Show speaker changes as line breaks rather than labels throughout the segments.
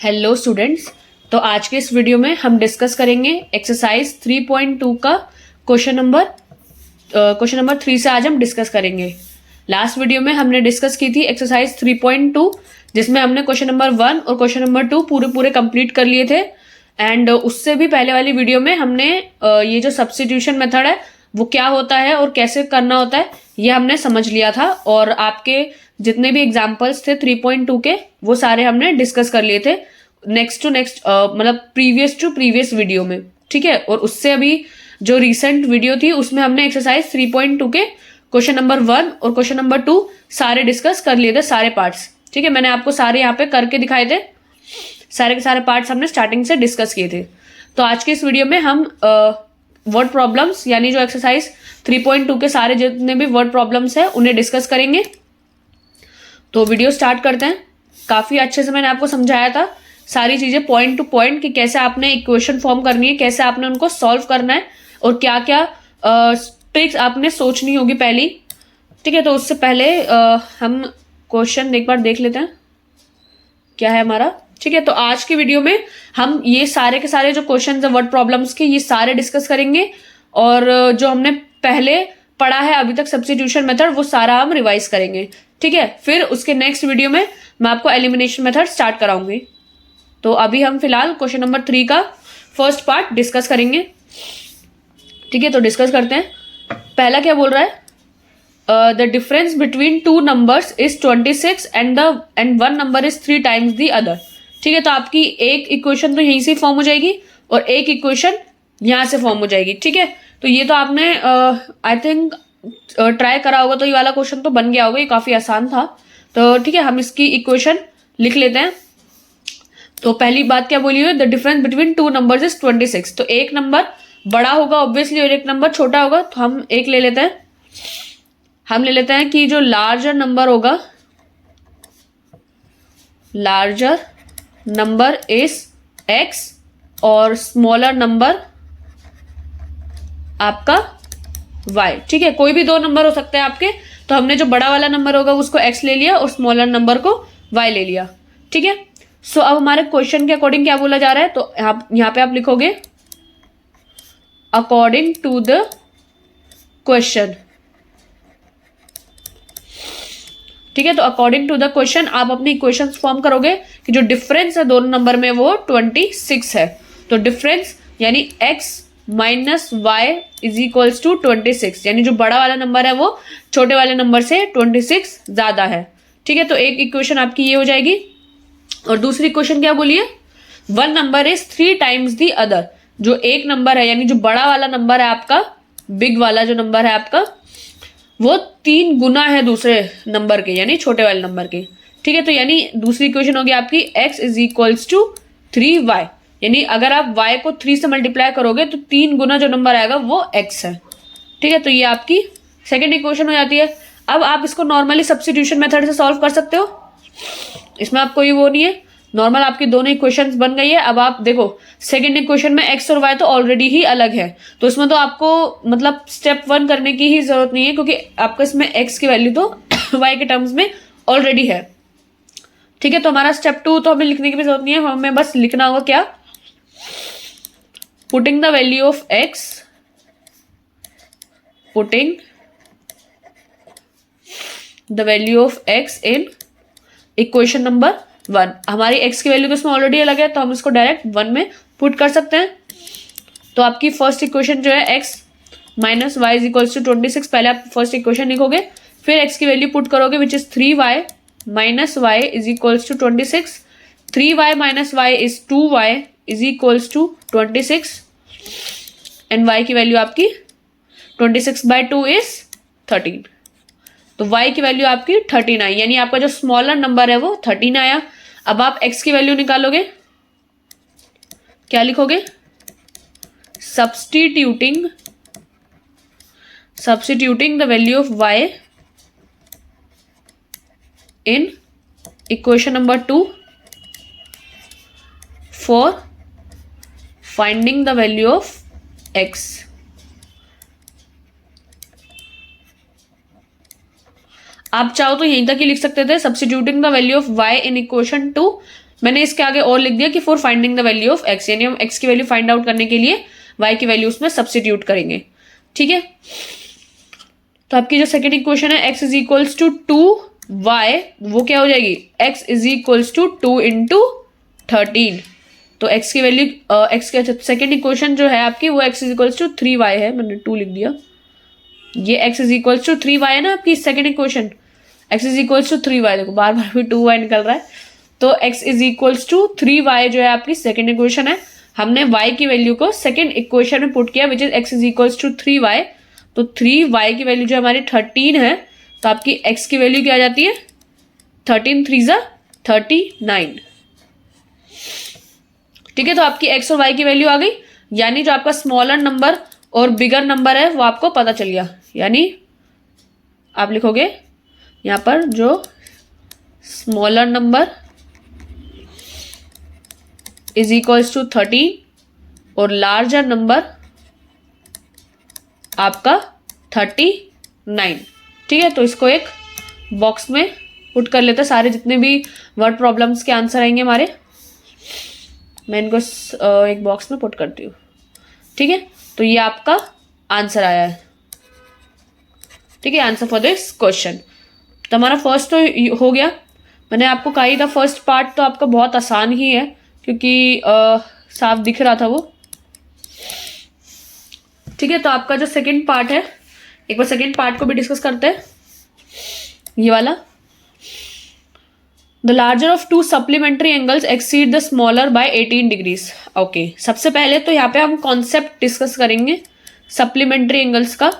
Hello students. तो आज के इस वीडियो में हम डिस्कस करेंगे एक्सरसाइज 3.2 का क्वेश्चन नंबर 3 से आज हम डिस्कस करेंगे। लास्ट वीडियो में हमने डिस्कस की थी एक्सरसाइज 3.2 जिसमें हमने क्वेश्चन नंबर 1 और क्वेश्चन नंबर 2 पूरे कंप्लीट कर लिए थे। एंड उससे भी पहले वाली वीडियो में हमने ये जो सब्स्टिट्यूशन मेथड है वो क्या होता है और कैसे करना होता है ये हमने समझ लिया था। और आपके जितने भी एग्जाम्पल्स थे 3.2 के वो सारे हमने डिस्कस कर लिए थे नेक्स्ट मतलब प्रीवियस टू प्रीवियस वीडियो में। ठीक है, और उससे अभी जो रिसेंट वीडियो थी उसमें हमने एक्सरसाइज 3.2 के क्वेश्चन नंबर 1 और क्वेश्चन नंबर 2 सारे डिस्कस कर लिए थे, सारे पार्ट्स। ठीक है, मैंने आपको सारे यहाँ पे करके दिखाए थे, सारे के सारे पार्ट्स हमने स्टार्टिंग से डिस्कस किए थे। तो आज के इस वीडियो में हम वर्ड प्रॉब्लम्स यानी जो एक्सरसाइज 3.2 के सारे जितने भी वर्ड प्रॉब्लम्स है उन्हें डिस्कस करेंगे। तो वीडियो स्टार्ट करते हैं। काफी अच्छे से मैंने आपको समझाया था सारी चीजें पॉइंट टू पॉइंट कि कैसे आपने इक्वेशन फॉर्म करनी है, कैसे आपने उनको सॉल्व करना है और क्या क्या ट्रिक्स आपने सोचनी होगी पहली। ठीक है, तो उससे पहले हम क्वेश्चन एक बार देख लेते हैं क्या है हमारा। ठीक है, तो आज की वीडियो में हम ये सारे के सारे जो क्वेश्चन है वर्ड प्रॉब्लम्स के ये सारे डिस्कस करेंगे और जो हमने पहले पढ़ा है अभी तक सब्स्टिट्यूशन मेथड वो सारा हम रिवाइज करेंगे। ठीक है, फिर उसके नेक्स्ट वीडियो में मैं आपको एलिमिनेशन मेथड स्टार्ट कराऊंगी। तो अभी हम फिलहाल क्वेश्चन नंबर 3 का फर्स्ट पार्ट डिस्कस करेंगे। ठीक है, तो डिस्कस करते हैं। पहला क्या बोल रहा है, the difference between two numbers is 26 and one number is 3 times the other. ठीक है, तो आपकी एक इक्वेशन तो यहीं से फॉर्म हो जाएगी और एक इक्वेशन यहां से फॉर्म हो जाएगी। ठीक है, तो ये तो आपने आई थिंक ट्राई करा होगा, तो ये वाला क्वेश्चन तो बन गया होगा, ये काफी आसान था। तो ठीक है, हम इसकी इक्वेशन लिख लेते हैं। तो पहली बात क्या बोली हुई, the difference between two numbers is 26। तो एक नंबर बड़ा होगा ऑब्वियसली और एक नंबर छोटा होगा, तो हम एक ले लेते हैं। हम ले लेते हैं कि जो लार्जर नंबर इज x और स्मॉलर नंबर आपका y। ठीक है, कोई भी दो नंबर हो सकते हैं आपके, तो हमने जो बड़ा वाला नंबर होगा उसको x ले लिया और स्मॉलर नंबर को y ले लिया। ठीक है, सो अब हमारे क्वेश्चन के अकॉर्डिंग क्या बोला जा रहा है, तो यहाँ पे आप लिखोगे अकॉर्डिंग टू द क्वेश्चन। ठीक है, तो अकॉर्डिंग टू द क्वेश्चन आप अपनी इक्वेशंस फॉर्म करोगे कि जो डिफरेंस है दोनों नंबर में वो 26 है। तो डिफरेंस यानी x minus y is equals to 26, यानी जो बड़ा वाला नंबर है वो छोटे वाले नंबर से 26 ज्यादा है। ठीक है, तो एक इक्वेशन आपकी ये हो जाएगी। और दूसरी इक्वेशन क्या बोलिए, one number is 3 times the other. जो एक नंबर है यानी जो बड़ा वाला नंबर है आपका, बिग वाला जो नंबर है आपका, वो 3 गुना है दूसरे नंबर के यानी छोटे वाले नंबर के। ठीक है, तो यानी दूसरी इक्वेशन होगी आपकी x is equals to 3y, यानी अगर आप y को 3 से मल्टीप्लाई करोगे तो 3 गुना जो नंबर आएगा वो x है। ठीक है, तो ये आपकी सेकेंड इक्वेशन हो जाती है। अब आप इसको नॉर्मली सब्स्टिट्यूशन मेथड से सॉल्व कर सकते हो, इसमें आप कोई वो नहीं है, नॉर्मल आपकी दोनों इक्वेशंस बन गई है। अब आप देखो सेकंड इक्वेशन में x और y तो ऑलरेडी ही अलग है, तो इसमें तो आपको मतलब स्टेप 1 करने की ही जरूरत नहीं है क्योंकि आपको इसमें x की वैल्यू तो y के टर्म्स में ऑलरेडी है। ठीक है, तो हमारा स्टेप 2 तो हमें लिखने की भी जरूरत नहीं है, हमें बस लिखना होगा क्या, putting the value of x, putting the value of x in equation number 1। हमारी x की वैल्यू तो इसमें ऑलरेडी अलग है तो हम इसको डायरेक्ट 1 में पुट कर सकते हैं। तो आपकी फर्स्ट इक्वेशन जो है x minus y is equals to 26, पहले आप फर्स्ट इक्वेशन लिखोगे, फिर x की वैल्यू पुट करोगे which is 3y minus y is equals to 26। 3y minus y is 2y is equals to 26 and y की value आपकी 26/2 इज 13। तो y की वैल्यू आपकी 13 आई, यानी आपका जो स्मॉलर नंबर है वो 13 आया। अब आप x की वैल्यू निकालोगे, क्या लिखोगे, substituting the value of y in equation number 2 for finding the value of x। आप चाहो तो यहीं तक ही लिख सकते थे, substituting the value of y in equation 2 मैंने इसके आगे और लिख दिया कि for finding the value of x, यानी हम एक्स की वैल्यू फाइंड आउट करने के लिए वाई की वैल्यू उसमें सब्सटीट्यूट करेंगे। ठीक है, तो आपकी जो सेकेंड इक्वेशन है x is equals to 2y, वो क्या हो जाएगी, x is equals to 2 into 13। तो x की वैल्यू x के सेकेंड इक्वेशन जो है आपकी वो x is equals to 3y है, मैंने 2 लिख दिया। ये x is equals to 3y है ना आपकी second equation, x is equals to 3y, देखो बार बार भी 2y निकल रहा है। तो x is equals to 3y जो है आपकी सेकेंड इक्वेशन है। हमने y की वैल्यू को सेकेंड इक्वेशन में पुट किया which is x is equals to 3y। तो 3y की वैल्यू जो हमारी 13 है, तो आपकी x की वैल्यू क्या आ जाती है, 13 3 जा 39। ठीक है, तो आपकी x और y की वैल्यू आ गई, यानी जो आपका स्मॉलर नंबर और बिगर नंबर है वो आपको पता चल गया। यानी आप लिखोगे यहां पर जो smaller number is equals to 13 और लार्जर नंबर आपका 39। ठीक है, तो इसको एक बॉक्स में पुट कर लेते हैं, सारे जितने भी वर्ड प्रॉब्लम्स के आंसर आएंगे हमारे, मैं इनको एक बॉक्स में पुट करती हूँ। ठीक है, तो ये आपका आंसर आया है। ठीक है, आंसर फॉर दिस क्वेश्चन। तो हमारा फर्स्ट तो हो गया, मैंने आपको कहा ही था फर्स्ट पार्ट तो आपका बहुत आसान ही है क्योंकि साफ दिख रहा था वो। ठीक है, तो आपका जो सेकंड पार्ट है, एक बार सेकंड पार्ट को भी डिस्कस करते हैं, ये वाला। The larger of to supplementary angles exceed the smaller by 18 degrees. Okay, सबसे पहले तो यहाँ पे हम कॉन्सेप्ट डिस्कस करेंगे सप्लीमेंट्री एंगल्स का।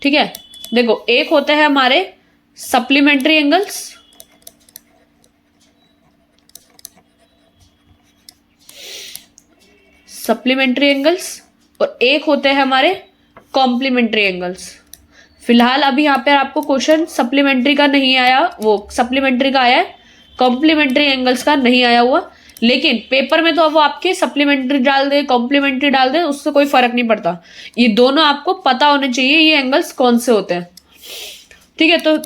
ठीक है, देखो एक होते हैं हमारे सप्लीमेंट्री एंगल्स, सप्लीमेंट्री एंगल्स, और एक होते हैं हमारे कॉम्प्लीमेंट्री एंगल्स। फिलहाल अभी यहाँ पे आपको क्वेश्चन सप्लीमेंट्री का नहीं आया, वो सप्लीमेंट्री का आया है, कॉम्प्लीमेंट्री एंगल्स का नहीं आया हुआ। लेकिन पेपर में तो अब वो आपके सप्लीमेंट्री डाल दे कॉम्प्लीमेंट्री डाल दे, उससे कोई फर्क नहीं पड़ता, ये दोनों आपको पता होने चाहिए ये एंगल्स कौन से होते हैं। ठीक है, तो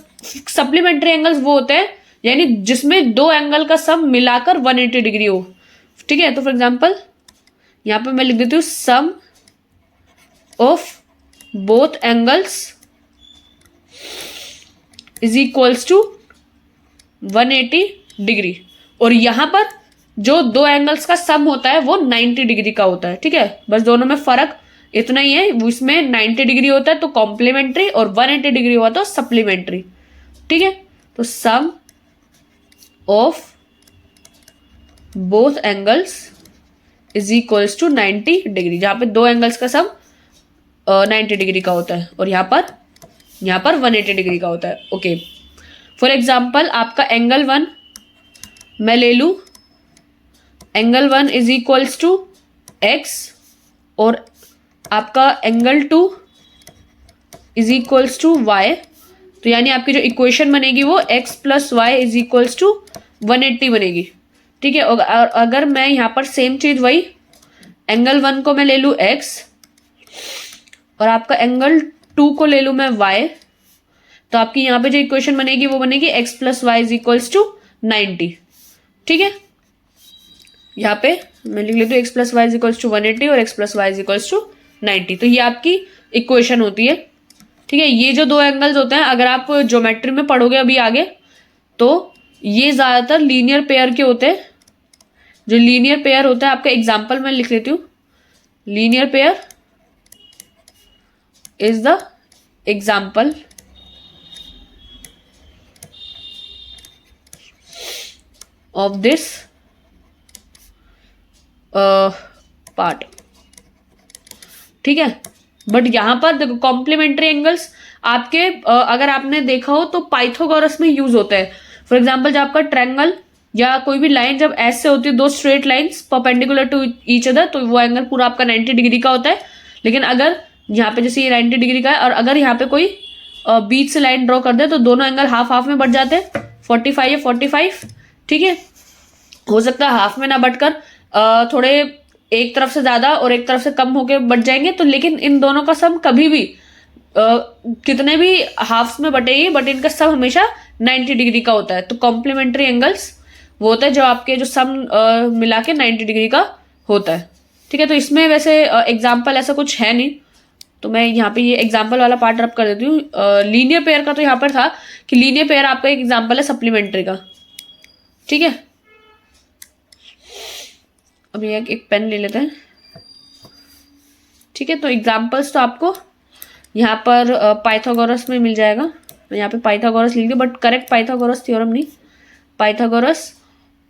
सप्लीमेंट्री एंगल्स वो होते हैं यानी जिसमें दो एंगल का सम मिलाकर 180 डिग्री हो। ठीक है, तो फॉर एग्जाम्पल यहाँ पे मैं लिख देती हूँ sum of both angles is equals to 180 degree, और यहां पर जो दो एंगल्स का सम होता है वो 90 डिग्री का होता है। ठीक है, बस दोनों में फर्क इतना ही है, इसमें 90 डिग्री होता है तो कॉम्प्लीमेंट्री और 180 डिग्री हुआ तो सप्लीमेंट्री। ठीक है, तो sum of both angles is equals to 90 degree, जहां पे दो एंगल्स का सम 90 डिग्री का होता है और यहाँ पर 180 डिग्री का होता है। ओके, फॉर एग्जाम्पल आपका एंगल 1 मैं ले लूँ, angle 1 is equals to x और आपका angle 2 is equals to y. तो यानी आपकी जो इक्वेशन बनेगी वो x plus y is equals to 180 बनेगी। ठीक है, और अगर मैं यहाँ पर सेम चीज वही एंगल 1 को मैं ले लूँ x और आपका एंगल 2 को ले लूँ मैं y, तो आपकी यहाँ पे जो इक्वेशन बनेगी वो बनेगी x plus y is equals to 90। ठीक है, यहाँ पे मैं लिख लेती हूँ x plus y is equals to 180 और x plus y is equals to 90। तो ये आपकी इक्वेशन होती है। ठीक है, ये जो दो एंगल्स होते हैं अगर आप ज्योमेट्री में पढ़ोगे अभी आगे तो ये ज्यादातर लीनियर पेयर के होते हैं। जो लीनियर पेयर होता है आपका एग्जाम्पल मैं लिख लेती हूँ, linear pair is the example of this part. ठीक है, बट यहां पर देखो कॉम्प्लीमेंट्री एंगल्स आपके अगर आपने देखा हो तो पाइथागोरस में यूज होता है। फॉर एग्जांपल जब आपका ट्रायंगल या कोई भी लाइन जब ऐसे होती है, दो straight lines perpendicular to each other, तो वो एंगल पूरा आपका 90 डिग्री का होता है। लेकिन अगर यहाँ पे जैसे ये 90 डिग्री का है और अगर यहाँ पे कोई बीच से लाइन ड्रॉ कर दे तो दोनों एंगल हाफ हाफ में बढ़ जाते हैं, 45 या 45। ठीक है, हो सकता है हाफ में ना बढ़कर थोड़े एक तरफ से ज्यादा और एक तरफ से कम होके बढ़ जाएंगे, तो लेकिन इन दोनों का सम कभी भी कितने भी हाफ्स में बटेगी बट इनका सम हमेशा 90 डिग्री का होता है। तो कॉम्प्लीमेंट्री एंगल्स वो होता है जो आपके जो सम मिला के 90 डिग्री का होता है। ठीक है, तो इसमें वैसे एग्जाम्पल ऐसा कुछ है नहीं, तो मैं यहाँ पे ये एग्जाम्पल वाला पार्ट रब कर देती हूँ। लीनियर पेयर का तो यहाँ पर था कि लीनियर पेयर आपका एक एग्जाम्पल है सप्लीमेंट्री का। ठीक है, अब ये एक पेन ले लेते हैं। ठीक है, तो एग्जाम्पल्स तो आपको यहाँ पर पाइथागोरस में मिल जाएगा। मैं यहाँ पे पाइथागोरस लिख दूँ, बट करेक्ट पाइथागोरस थ्योरम नहीं, पाइथागोरस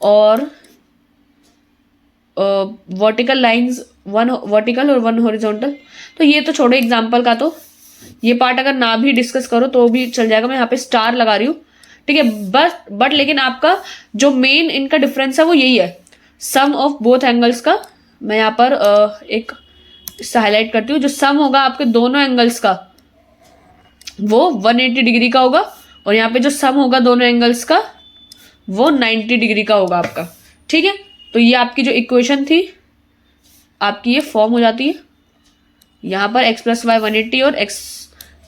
और वर्टिकल लाइंस, वन वर्टिकल और वन हॉरिजॉन्टल। तो ये तो छोड़ो एग्जाम्पल का, तो ये पार्ट अगर ना भी डिस्कस करो तो भी चल जाएगा। मैं यहाँ पे स्टार लगा रही हूँ। ठीक है, बट लेकिन आपका जो मेन इनका डिफरेंस है वो यही है, सम ऑफ बोथ एंगल्स का। मैं यहाँ पर एक हाईलाइट करती हूँ। जो सम होगा आपके दोनों एंगल्स का वो 180 डिग्री का होगा, और यहाँ पे जो सम होगा दोनों एंगल्स का वो 90 डिग्री का होगा आपका। ठीक है, तो ये आपकी जो इक्वेशन थी आपकी ये फॉर्म हो जाती है। यहाँ पर x प्लस वाई 180 और x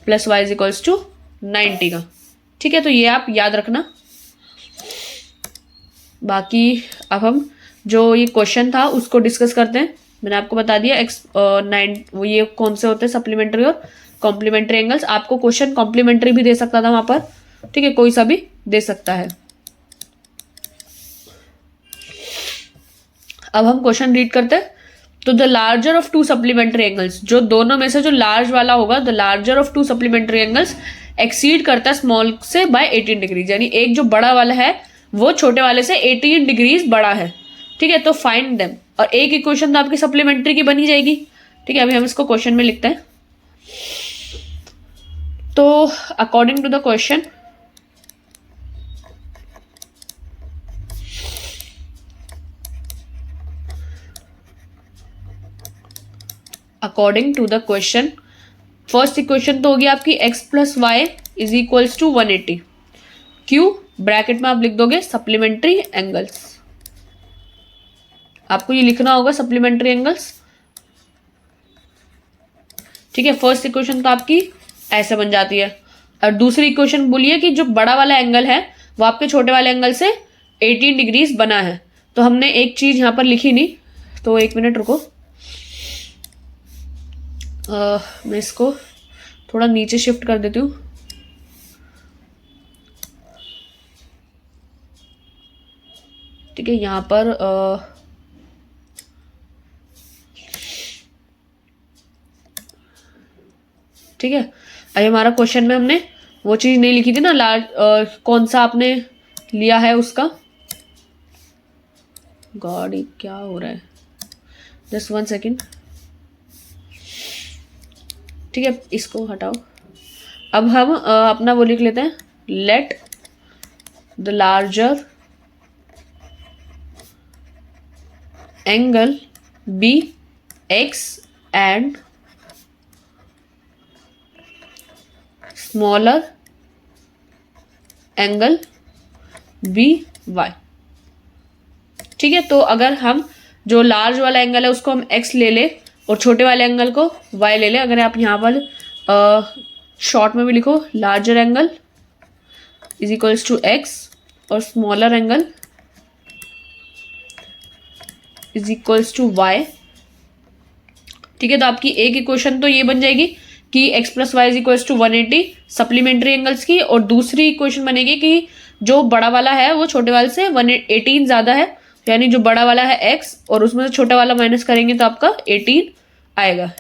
plus y is equals to 90 का। ठीक है, तो ये आप याद रखना। बाकी अब हम जो ये क्वेश्चन था उसको डिस्कस करते हैं। मैंने आपको बता दिया वो ये कौन से होते हैं, सप्लीमेंट्री और कॉम्प्लीमेंट्री एंगल्स। आपको क्वेश्चन कॉम्प्लीमेंट्री भी दे सकता था वहां पर। ठीक है, कोई सा भी दे सकता है। अब हम क्वेश्चन रीड करते हैं। तो the larger of to supplementary angles, जो दोनों में से जो लार्ज वाला होगा, the larger of to supplementary angles exceed करता है स्मॉल से बाय 18 डिग्रीज। यानी एक जो बड़ा वाला है वो छोटे वाले से 18 डिग्रीज बड़ा है। ठीक है, तो फाइंड देम। और एक इक्वेशन तो आपकी सप्लीमेंट्री की बनी जाएगी। ठीक है, अभी हम इसको क्वेश्चन में लिखते हैं। तो according to the question, according to the question first equation तो होगी आपकी x plus y is equals to 180। Q bracket में आप लिख दोगे सप्लीमेंट्री एंगल्स। आपको ये लिखना होगा सप्लीमेंट्री एंगल्स। ठीक है, फर्स्ट इक्वेशन तो आपकी ऐसे बन जाती है। और दूसरी इक्वेशन बोलिए कि जो बड़ा वाला एंगल है वो आपके छोटे वाले एंगल से 18 डिग्रीज बना है। तो हमने एक चीज यहां पर लिखी नहीं, तो एक मिनट रुको। मैं इसको थोड़ा नीचे शिफ्ट कर देती हूँ। ठीक है, यहाँ पर ठीक है, अभी हमारा क्वेश्चन में हमने वो चीज नहीं लिखी थी ना, लार्ज कौन सा आपने लिया है उसका। गॉड, ये क्या हो रहा है, जस्ट 1 सेकेंड। ठीक है, इसको हटाओ। अब हम अपना वो लिख लेते हैं, let the larger angle be x and smaller angle be y। ठीक है, तो अगर हम जो लार्ज वाला एंगल है उसको हम x ले ले और छोटे वाले एंगल को y ले ले। अगर आप यहाँ पर शॉर्ट में भी लिखो, larger angle is equals to x और smaller angle is equals to y। ठीक है, तो आपकी एक इक्वेशन तो ये बन जाएगी कि x plus y is equals to 180 supplementary angles की, और दूसरी इक्वेशन बनेगी कि जो बड़ा वाला है वो छोटे वाले से 118 ज्यादा है, यानी जो बड़ा वाला है x और उसमें से छोटा वाला माइनस करेंगे तो आपका 18 आएगा।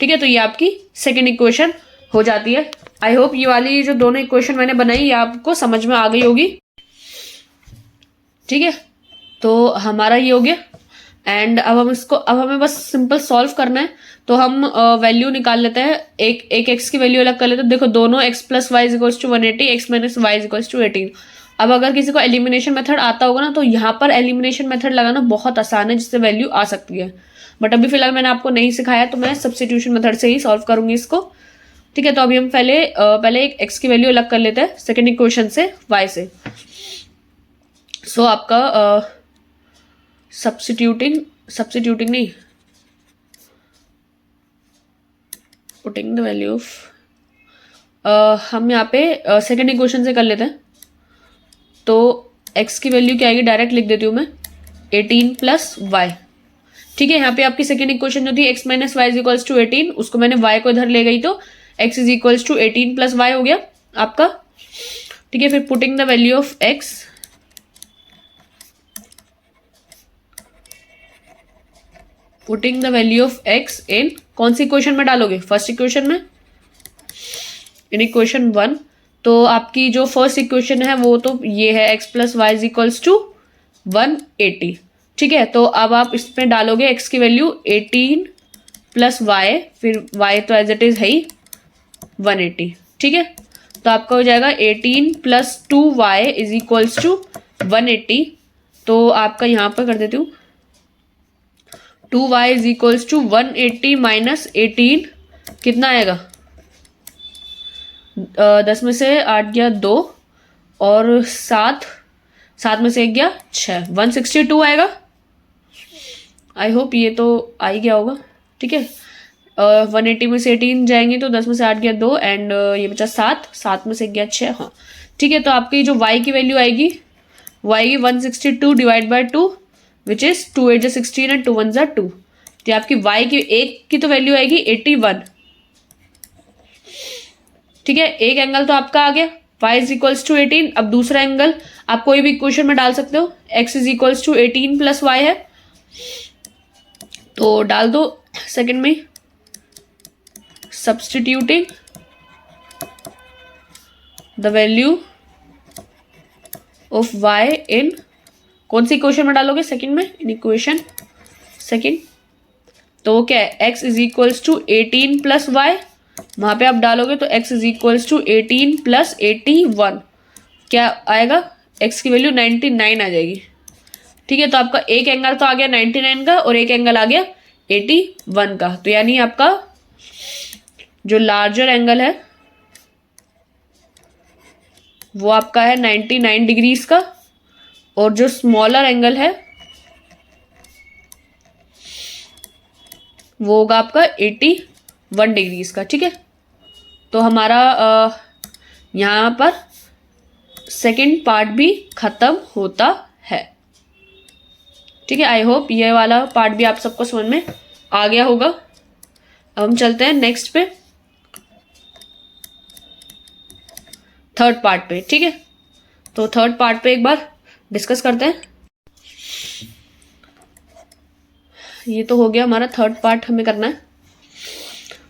ठीक है, तो ये आपकी सेकेंड इक्वेशन हो जाती है। आई होप ये वाली जो दोनों इक्वेशन मैंने बनाई ये आपको समझ में आ गई होगी। ठीक है, तो हमारा ये हो गया। एंड अब हमें बस सिंपल सॉल्व करना है। तो हम वैल्यू निकाल लेते हैं, एक x की वैल्यू अलग कर लेते हैं। देखो, दोनों x plus y is equals to 180, x minus y is equals to 18। अब अगर किसी को एलिमिनेशन मेथड आता होगा ना, तो यहाँ पर एलिमिनेशन मेथड लगाना बहुत आसान है, जिससे वैल्यू आ सकती है। बट अभी फिलहाल मैंने आपको नहीं सिखाया, तो मैं सब्स्टिट्यूशन मेथड से ही सॉल्व करूंगी इसको। ठीक है, तो अभी हम पहले एक x की वैल्यू अलग कर लेते हैं सेकेंड इक्वेशन से, y से। सो आपका सब्स्टिट्यूटिंग नहीं, पुटिंग द वैल्यू ऑफ हम यहाँ पे सेकेंड इक्वेशन से कर लेते हैं। तो एक्स की वैल्यू क्या आएगी, डायरेक्ट लिख देती हूँ मैं 18 प्लस वाई। ठीक है, यहाँ पे आपकी सेकेंड इक्वेशन जो थी x minus y is equals to 18, उसको मैंने y को इधर ले गई तो x is equals to 18 plus y हो गया आपका। ठीक है, फिर putting the value of x, putting the value of x in कौन सी इक्वेशन में डालोगे, फर्स्ट इक्वेशन में, इन इक्वेशन 1। तो आपकी जो फर्स्ट इक्वेशन है वो तो ये है x plus y is equals to 180। ठीक है, तो अब आप इसमें डालोगे x की वैल्यू 18 प्लस वाई, फिर y तो एज इट इज है ही 180। ठीक है, तो आपका हो जाएगा 18 plus 2y is equals to 180। तो आपका यहाँ पर कर देती हूँ 2y is equals to 180 minus 18 कितना आएगा, 10 में से 8 गया 2 और 7 में से 1 गया 6, 162 आएगा। आई होप ये तो आ ही गया होगा। ठीक है, 180 में से 18 जाएंगे तो 10 में से 8 गया 2 एंड ये बचा 7 में से 1 गया 6। हाँ ठीक है, तो आपकी जो y की वैल्यू आएगी वो आएगी 162 divide by 2 which is 2 8 16 and 2 1 2। तो आपकी y की एक की तो वैल्यू आएगी 81। ठीक है, एक एंगल तो आपका आ गया y इज इक्वल्स टू 18। अब दूसरा एंगल आप कोई भी इक्वेशन में डाल सकते हो, x is equals to 18 plus y है तो डाल दो सेकंड में, substituting the value of y in कौन सी इक्वेशन में डालोगे, सेकंड में, इन इक्वेशन सेकंड। तो क्या है, x is equals to 18 plus y, वहां पे आप डालोगे तो x is equals to 18 plus 81 क्या आएगा, x की वैल्यू 99 आ जाएगी। ठीक है, तो आपका एक एंगल तो आ गया 99 का और एक एंगल आ गया 81 का। तो यानी आपका जो लार्जर एंगल है वो आपका है 99 डिग्रीज का और जो स्मॉलर एंगल है वो होगा आपका 81 डिग्रीज का। ठीक है, तो हमारा यहाँ पर सेकंड पार्ट भी खत्म होता है। ठीक है, आई होप ये वाला पार्ट भी आप सबको समझ में आ गया होगा। अब हम चलते हैं नेक्स्ट पे, थर्ड पार्ट पे। ठीक है, तो थर्ड पार्ट पे एक बार डिस्कस करते हैं। ये तो हो गया हमारा थर्ड पार्ट, हमें करना है।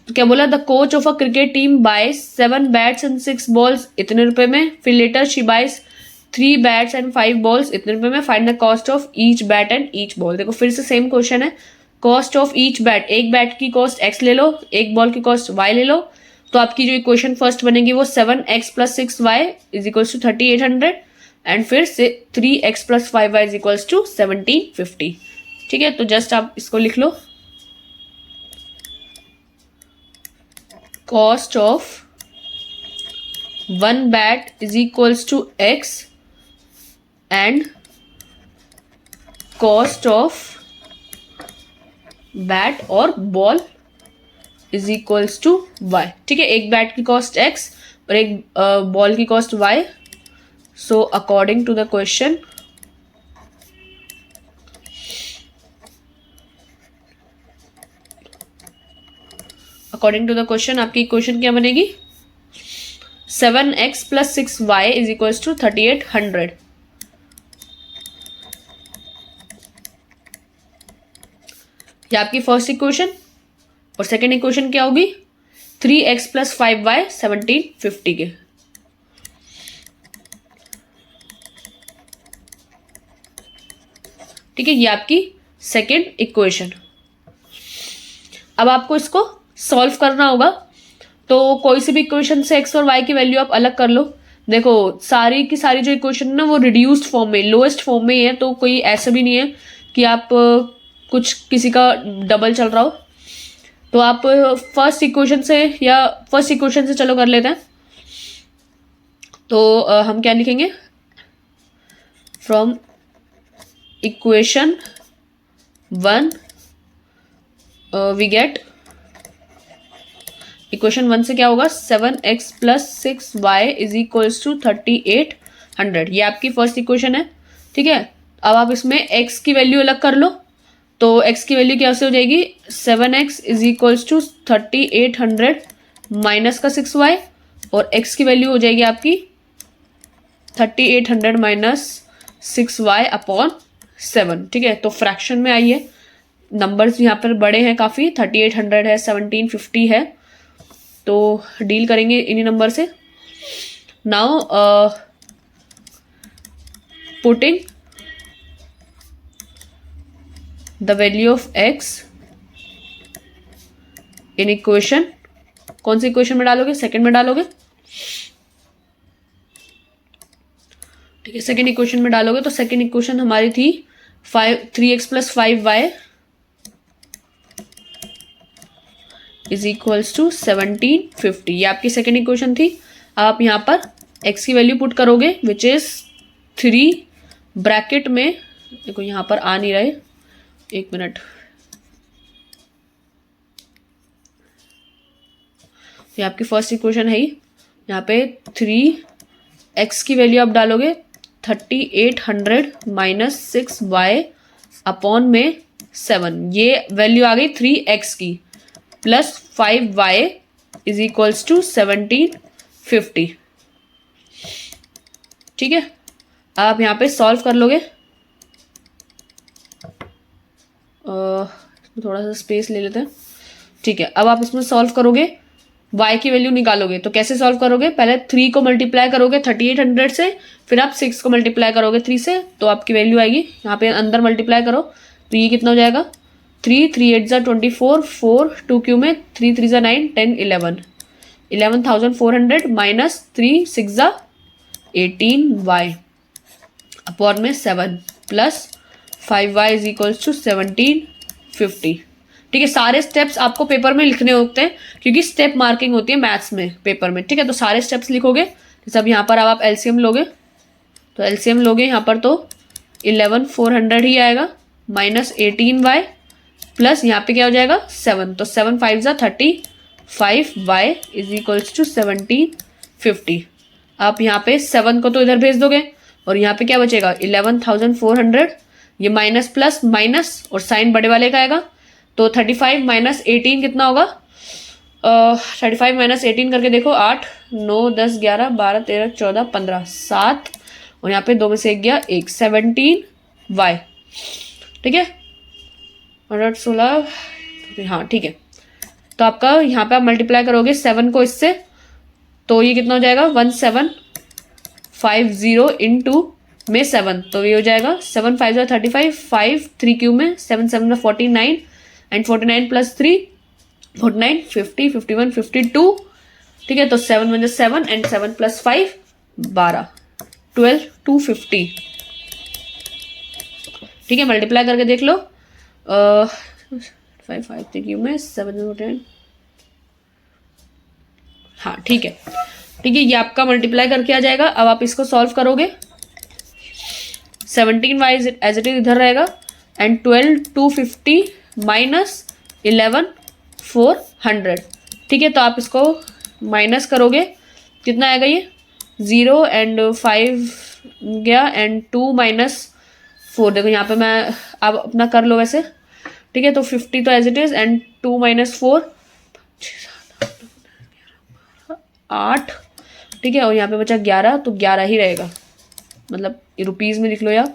तो क्या बोला, the coach of a cricket team buys 7 bats and 6 balls इतने रुपए में, फिर later she buys 3 bats and 5 balls इतने रुपए में, find the cost of each bat and each ball. देखो फिर से सेम क्वेश्चन है, कॉस्ट ऑफ ईच बैट, एक बैट की कॉस्ट x ले लो, एक बॉल की कॉस्ट y ले लो। तो आपकी जो इक्वेशन फर्स्ट बनेगी वो 7x plus 6y is equals to 3800 and फिर से 3x plus 5y is equals to 1750। ठीक है, तो जस्ट आप इसको लिख लो, cost of 1 bat is equals to x and cost of bat और ball is equals to y। ठीक है, एक बैट की कॉस्ट x और एक बॉल की cost y। So according to the question आपकी इक्वेशन क्या बनेगी, 7x plus 6y is equals to 3800। ये आपकी फर्स्ट इक्वेशन और सेकेंड इक्वेशन क्या होगी, 3x प्लस 5y 1750 के। ठीक है, ये आपकी सेकेंड इक्वेशन। अब आपको इसको सॉल्व करना होगा, तो कोई सी भी इक्वेशन से x और y की वैल्यू आप अलग कर लो। देखो सारी की सारी जो इक्वेशन है ना वो रिड्यूस्ड फॉर्म में, लोएस्ट फॉर्म में ही है, तो कोई ऐसा भी नहीं है कि आप कुछ किसी का डबल चल रहा हो। तो आप फर्स्ट इक्वेशन से चलो कर लेते हैं। तो हम क्या लिखेंगे, from equation 1 we get, equation 1 से क्या होगा, 7x plus 6y is equals to 3800। 100, ये आपकी फर्स्ट इक्वेशन है। ठीक है, अब आप इसमें x की वैल्यू अलग कर लो, तो x की वैल्यू क्या से हो जाएगी, 7x is equals to 3800 minus का 6y, और x की वैल्यू हो जाएगी आपकी 3800 माइनस 6y अपॉन 7। ठीक है, तो फ्रैक्शन में आइए, नंबर्स यहाँ पर बड़े हैं काफ़ी, 3800 है, 1750 है, तो डील करेंगे इन्हीं नंबर से। Now putting the value of x in equation, कौन सी इक्वेशन में डालोगे, सेकंड में डालोगे। ठीक है, सेकंड इक्वेशन में डालोगे, तो सेकंड इक्वेशन हमारी थी 3x plus 5y is equals to 1750, ये आपकी सेकेंड इक्वेशन थी। आप यहाँ पर x की वैल्यू पुट करोगे विच इज 3 ब्रैकेट में, देखो यहाँ पर आ नहीं रहे, एक मिनट, ये आपकी फर्स्ट इक्वेशन है ही, यहाँ पे 3x की वैल्यू आप डालोगे 3800 माइनस 6y अपॉन में 7, ये वैल्यू आ गई 3x की, plus 5y is equals to 1750। ठीक है, आप यहाँ पे सॉल्व कर लोगे, थोड़ा सा स्पेस ले लेते हैं। ठीक है, अब आप इसमें सॉल्व करोगे, y की वैल्यू निकालोगे, तो कैसे सॉल्व करोगे, पहले 3 को मल्टीप्लाई करोगे 3800 से, फिर आप 6 को मल्टीप्लाई करोगे 3 से, तो आपकी वैल्यू आएगी, यहाँ पे अंदर मल्टीप्लाई करो, तो ये कितना हो जाएगा, 3 8 24, 4 2 क्यू में 3 3 9 10 11, 11,400 माइनस 3 6 18y अपॉन में 7 plus 5y is equals to 1750। ठीक है, सारे स्टेप्स आपको पेपर में लिखने होते हैं, क्योंकि स्टेप मार्किंग होती है मैथ्स में पेपर में। ठीक है, तो सारे स्टेप्स लिखोगे, जैसे अब यहाँ पर अब आप एलसीएम लोगे, तो एलसीएम लोगे यहाँ पर तो 11,400 ही आएगा, माइनस 18y प्लस यहाँ पे क्या हो जाएगा 7, तो 7 5 35y इज इक्वल्स टू 1750। आप यहाँ पे 7 को तो इधर भेज दोगे, और यहाँ पे क्या बचेगा 11,400, ये माइनस प्लस माइनस और साइन बड़े वाले का आएगा, तो 35 माइनस 18 कितना होगा, 35 माइनस 18 करके देखो, 8 9 10 11 12 13 14 15 7, और यहाँ पे 2 में से 1 गया 1, 17y। ठीक है, 16, हाँ ठीक है, तो आपका यहाँ पे आप मल्टीप्लाई करोगे 7 को इससे, तो ये कितना हो जाएगा 1750 इंटू में 7, तो ये हो जाएगा 7 5 35, 5 3 क्यू में 7 7 49 एंड 49 प्लस 3 49 50 51 52। ठीक है, तो 7 1 7 एंड 7 प्लस 5 12 12 250। ठीक है, मल्टीप्लाई करके देख लो, 5 5 3 क्यू में 7 10, हाँ ठीक है। ठीक है, ये आपका मल्टीप्लाई करके आ जाएगा। अब आप इसको सॉल्व करोगे, 17y एज इट इज इधर रहेगा, एंड 12 250 माइनस 11 400। ठीक है, तो आप इसको माइनस करोगे, कितना आएगा ये 0 एंड 5 गया एंड 2 माइनस 4, देखो यहाँ पे मैं आप अपना कर लो वैसे। ठीक है, तो 50 तो as it is, and 2 minus 4 8। ठीक है, और यहाँ पे बचा 11, तो 11 ही रहेगा, मतलब ये रुपीज़ में लिख लो, या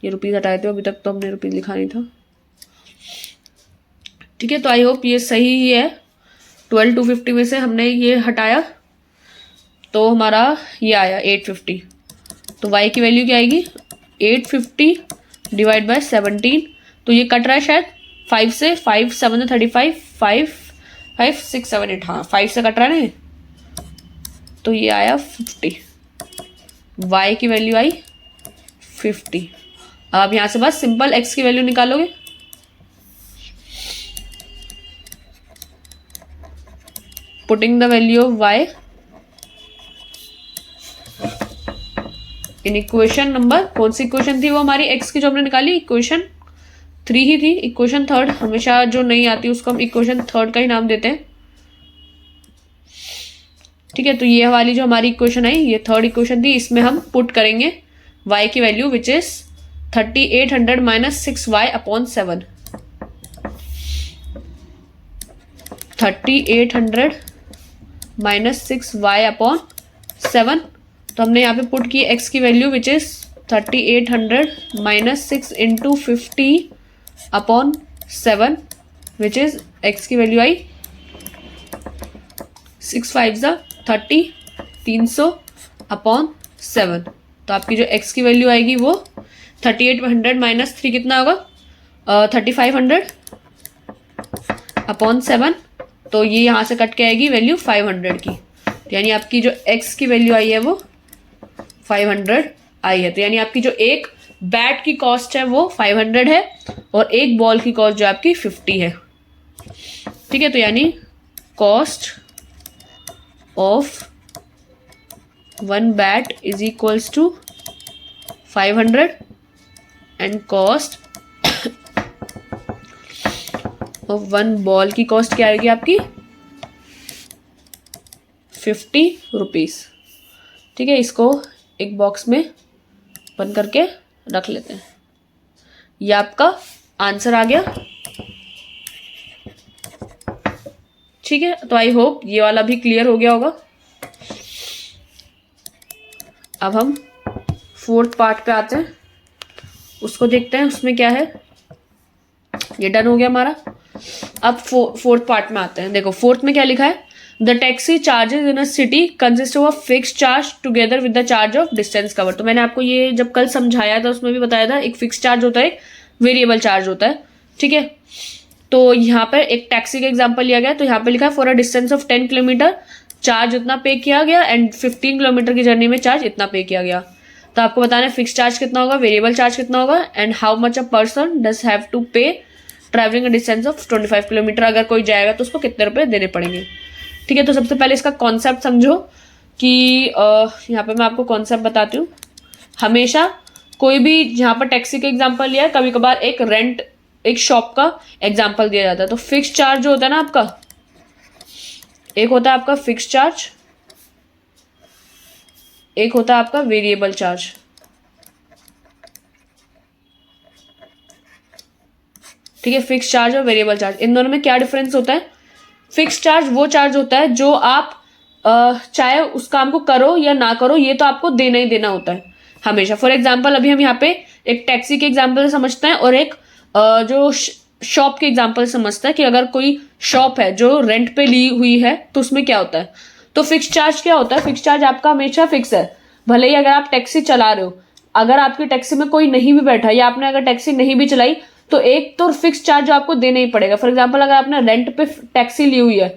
ये रुपीज़ हटाए थे, अभी तक तो हमने रुपीज़ लिखा नहीं था। ठीक है, तो आई होप ये सही ही है। 12 250 में से हमने ये हटाया, तो हमारा ये आया 850। तो y की वैल्यू क्या आएगी 850 डिवाइड बाय 17, तो ये कट रहा है शायद 5 से, 5 7 35, 5 5 6 7 8, हाँ 5 से कट रहा है ना, तो ये आया 50, y की वैल्यू आई 50। अब यहाँ से बस सिंपल x की वैल्यू निकालोगे, putting the value of y in equation number, कौन सी इक्वेशन थी वो हमारी x की जो हमने निकाली, इक्वेशन 3 ही थी। इक्वेशन 3 हमेशा जो नहीं आती उसको हम इक्वेशन 3 का ही नाम देते हैं। ठीक है, तो ये वाली जो हमारी इक्वेशन आई, ये थर्ड इक्वेशन थी, इसमें हम पुट करेंगे y की value which is 3800 minus 6y upon 7। 3800 minus 6y upon 7। तो हमने यहाँ पे पुट की x की value which is 3800 minus 6 into 50 upon 7 which is x की वैल्यू आई 6 5 30, 300 अपॉन 7। तो आपकी जो x की वैल्यू आएगी वो 3800 माइनस 3 कितना होगा 3500 अपॉन 7। तो ये यहाँ से कट के आएगी वैल्यू 500 की, यानी आपकी जो x की वैल्यू आई है वो 500 आई है। तो यानी आपकी जो एक बैट की कॉस्ट है वो 500 है और एक बॉल की कॉस्ट जो आपकी 50 है। ठीक है, तो यानी cost of 1 bat is equals to 500 and cost of 1 ball की कॉस्ट क्या आएगी आपकी 50 रुपीज। ठीक है, इसको एक बॉक्स में बंद करके रख लेते हैं। ये आपका आंसर आ गया। ठीक है, तो आई होप ये वाला भी क्लियर हो गया होगा। अब हम फोर्थ पार्ट पे आते हैं, उसको देखते हैं उसमें क्या है। ये डन हो गया हमारा। अब फोर्थ पार्ट में आते हैं। देखो फोर्थ में क्या लिखा है, the taxi charges in a city consist of a fixed charge together with the charge of distance cover. तो मैंने आपको ये जब कल समझाया था उसमें भी बताया था, एक फिक्स चार्ज होता है, एक वेरिएबल चार्ज होता है। ठीक है, तो यहाँ पर एक टैक्सी का एग्जाम्पल लिया गया, तो यहाँ पे लिखा है for a distance of 10 kilometre charge इतना पे किया गया एंड 15 किलोमीटर की जर्नी में चार्ज इतना पे किया गया। तो आपको बताना है फिक्स चार्ज कितना होगा, वेरिएबल चार्ज कितना होगा and how much a person does have to pay travelling a distance of 25 kilometre. अगर कोई जाएगा तो उसको कितने रुपए देने पड़ेंगे। ठीक है, तो सबसे पहले इसका कॉन्सेप्ट समझो कि यहाँ पे मैं आपको कॉन्सेप्ट बताती हूँ। हमेशा कोई भी यहाँ पर टैक्सी का एग्जाम्पल लिया है, कभी कभार एक रेंट एक शॉप का एग्जाम्पल दिया जाता है। तो फिक्स चार्ज जो होता है ना आपका, एक होता है आपका फिक्स चार्ज, एक होता है आपका वेरिएबल चार्ज। ठीक है, फिक्स चार्ज और वेरिएबल चार्ज, इन दोनों में क्या डिफरेंस होता है। फिक्स चार्ज वो चार्ज होता है जो आप चाहे उस काम को करो या ना करो, ये तो आपको देना ही देना होता है हमेशा। फॉर एग्जाम्पल अभी हम यहाँ पे एक टैक्सी के एग्जाम्पल से समझते हैं और एक जो शॉप के एग्जाम्पल से समझते हैं कि अगर कोई शॉप है जो रेंट पे ली हुई है तो उसमें क्या होता है। तो फिक्स चार्ज क्या होता है, फिक्स चार्ज आपका हमेशा फिक्स है। भले ही अगर आप टैक्सी चला रहे हो, अगर आपकी टैक्सी में कोई नहीं भी बैठा या आपने अगर टैक्सी नहीं भी चलाई तो एक तो फिक्स चार्ज आपको देना ही पड़ेगा। फॉर एग्जाम्पल अगर आपने रेंट पे टैक्सी ली हुई है,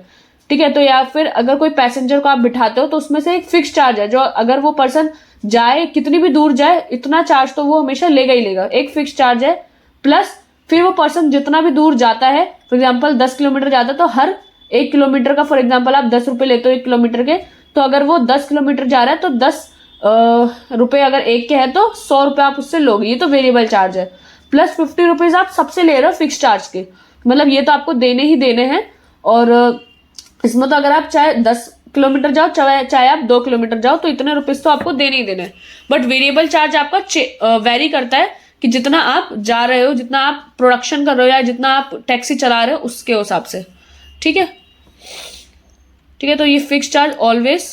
ठीक है, तो या फिर अगर कोई पैसेंजर को आप बिठाते हो तो उसमें से एक फिक्स चार्ज है जो अगर वो पर्सन जाए कितनी भी दूर जाए इतना चार्ज तो वो हमेशा लेगा ही लेगा, एक फिक्स चार्ज है। प्लस फिर वो पर्सन जितना भी दूर जाता है, फॉर एग्जाम्पल 10 किलोमीटर जाता है तो हर 1 किलोमीटर का फॉर एग्जाम्पल आप 10 रुपए लेते हो 1 किलोमीटर के, तो अगर वो 10 किलोमीटर जा रहा है तो 10 रुपए अगर एक के है तो 100 रुपए आप उससे लोगे, ये तो वेरिएबल चार्ज है। प्लस 50 रुपीज आप सबसे ले रहे हो फिक्स चार्ज के, मतलब ये तो आपको देने ही देने हैं। और इसमें तो अगर आप चाहे 10 किलोमीटर जाओ चाहे आप 2 किलोमीटर जाओ तो इतने रुपीज तो आपको देने ही देने हैं। बट वेरिएबल चार्ज आपका वेरी करता है कि जितना आप जा रहे हो, जितना आप प्रोडक्शन कर रहे हो या जितना आप टैक्सी चला रहे हो उसके हिसाब से। ठीक है, ठीक है, तो ये fix charge always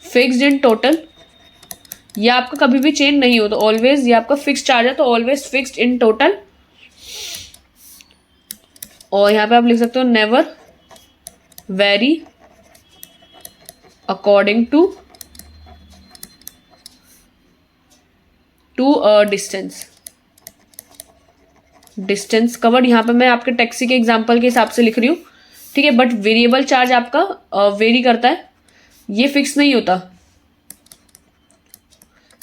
fixed in total, ये आपका कभी भी चेंज नहीं हो, तो ऑलवेज ये आपका फिक्स चार्ज है तो ऑलवेज फिक्स्ड इन टोटल। और यहां पे आप लिख सकते हो never vary according to distance covered. यहां पे मैं आपके टैक्सी के एग्जांपल के हिसाब से लिख रही हूं, ठीक है, बट वेरिएबल चार्ज आपका वेरी करता है, ये फिक्स नहीं होता।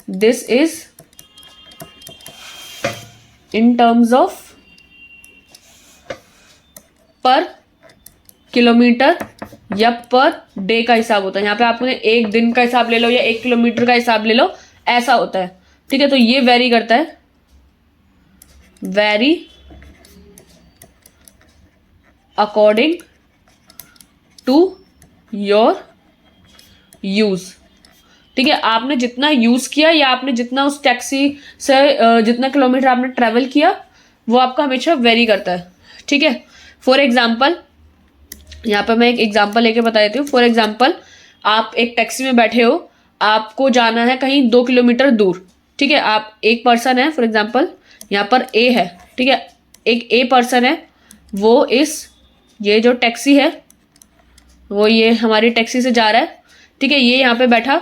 This is in terms of पर किलोमीटर या पर डे का हिसाब होता है। यहाँ पे आपने एक दिन का हिसाब ले लो या 1 किलोमीटर का हिसाब ले लो, ऐसा होता है। ठीक है, तो ये वेरी करता है, vary according to your use. ठीक है, आपने जितना यूज किया या आपने जितना उस टैक्सी से जितना किलोमीटर आपने ट्रेवल किया वो आपका हमेशा वेरी करता है। ठीक है, फॉर एग्जाम्पल यहाँ पर मैं एक एग्जाम्पल लेके बता देती हूँ। फॉर एग्जाम्पल आप एक टैक्सी में बैठे हो, आपको जाना है कहीं 2 किलोमीटर दूर। ठीक है, आप एक पर्सन है, फॉर एग्जाम्पल यहाँ पर ए है। ठीक है, एक ए पर्सन है, वो ये जो टैक्सी है वो ये हमारी टैक्सी से जा रहा है। ठीक है, ये यहाँ पे बैठा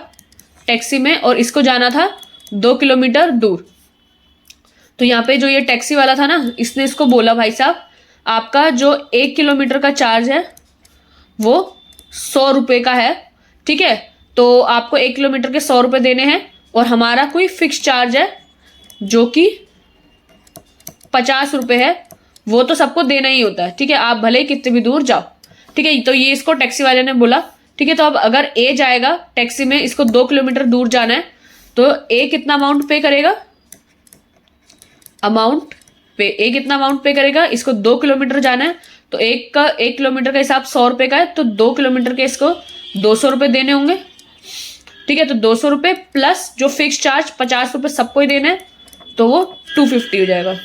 टैक्सी में और इसको जाना था 2 किलोमीटर दूर। तो यहाँ पे जो ये टैक्सी वाला था ना, इसने इसको बोला भाई साहब आपका जो 1 किलोमीटर का चार्ज है वो 100 रुपये का है। ठीक है, तो आपको 1 किलोमीटर के 100 रुपये देने हैं और हमारा कोई फिक्स चार्ज है जो कि 50 रुपये है, वो तो सबको देना ही होता है। ठीक है, आप भले ही कितने भी दूर जाओ। ठीक है, तो ये इसको टैक्सी वाले ने बोला। ठीक है, तो अब अगर ए जाएगा टैक्सी में, इसको 2 किलोमीटर दूर जाना है, तो ए कितना अमाउंट पे करेगा? ए कितना अमाउंट पे करेगा? इसको 2 किलोमीटर जाना है, तो 1 किलोमीटर का हिसाब 100 रुपये का है, तो 2 किलोमीटर के इसको 200 रुपये देने होंगे। ठीक है, तो 200 रुपये प्लस जो फिक्स चार्ज 50 रुपये सबको ही देना है, तो वो 250 हो जाएगा।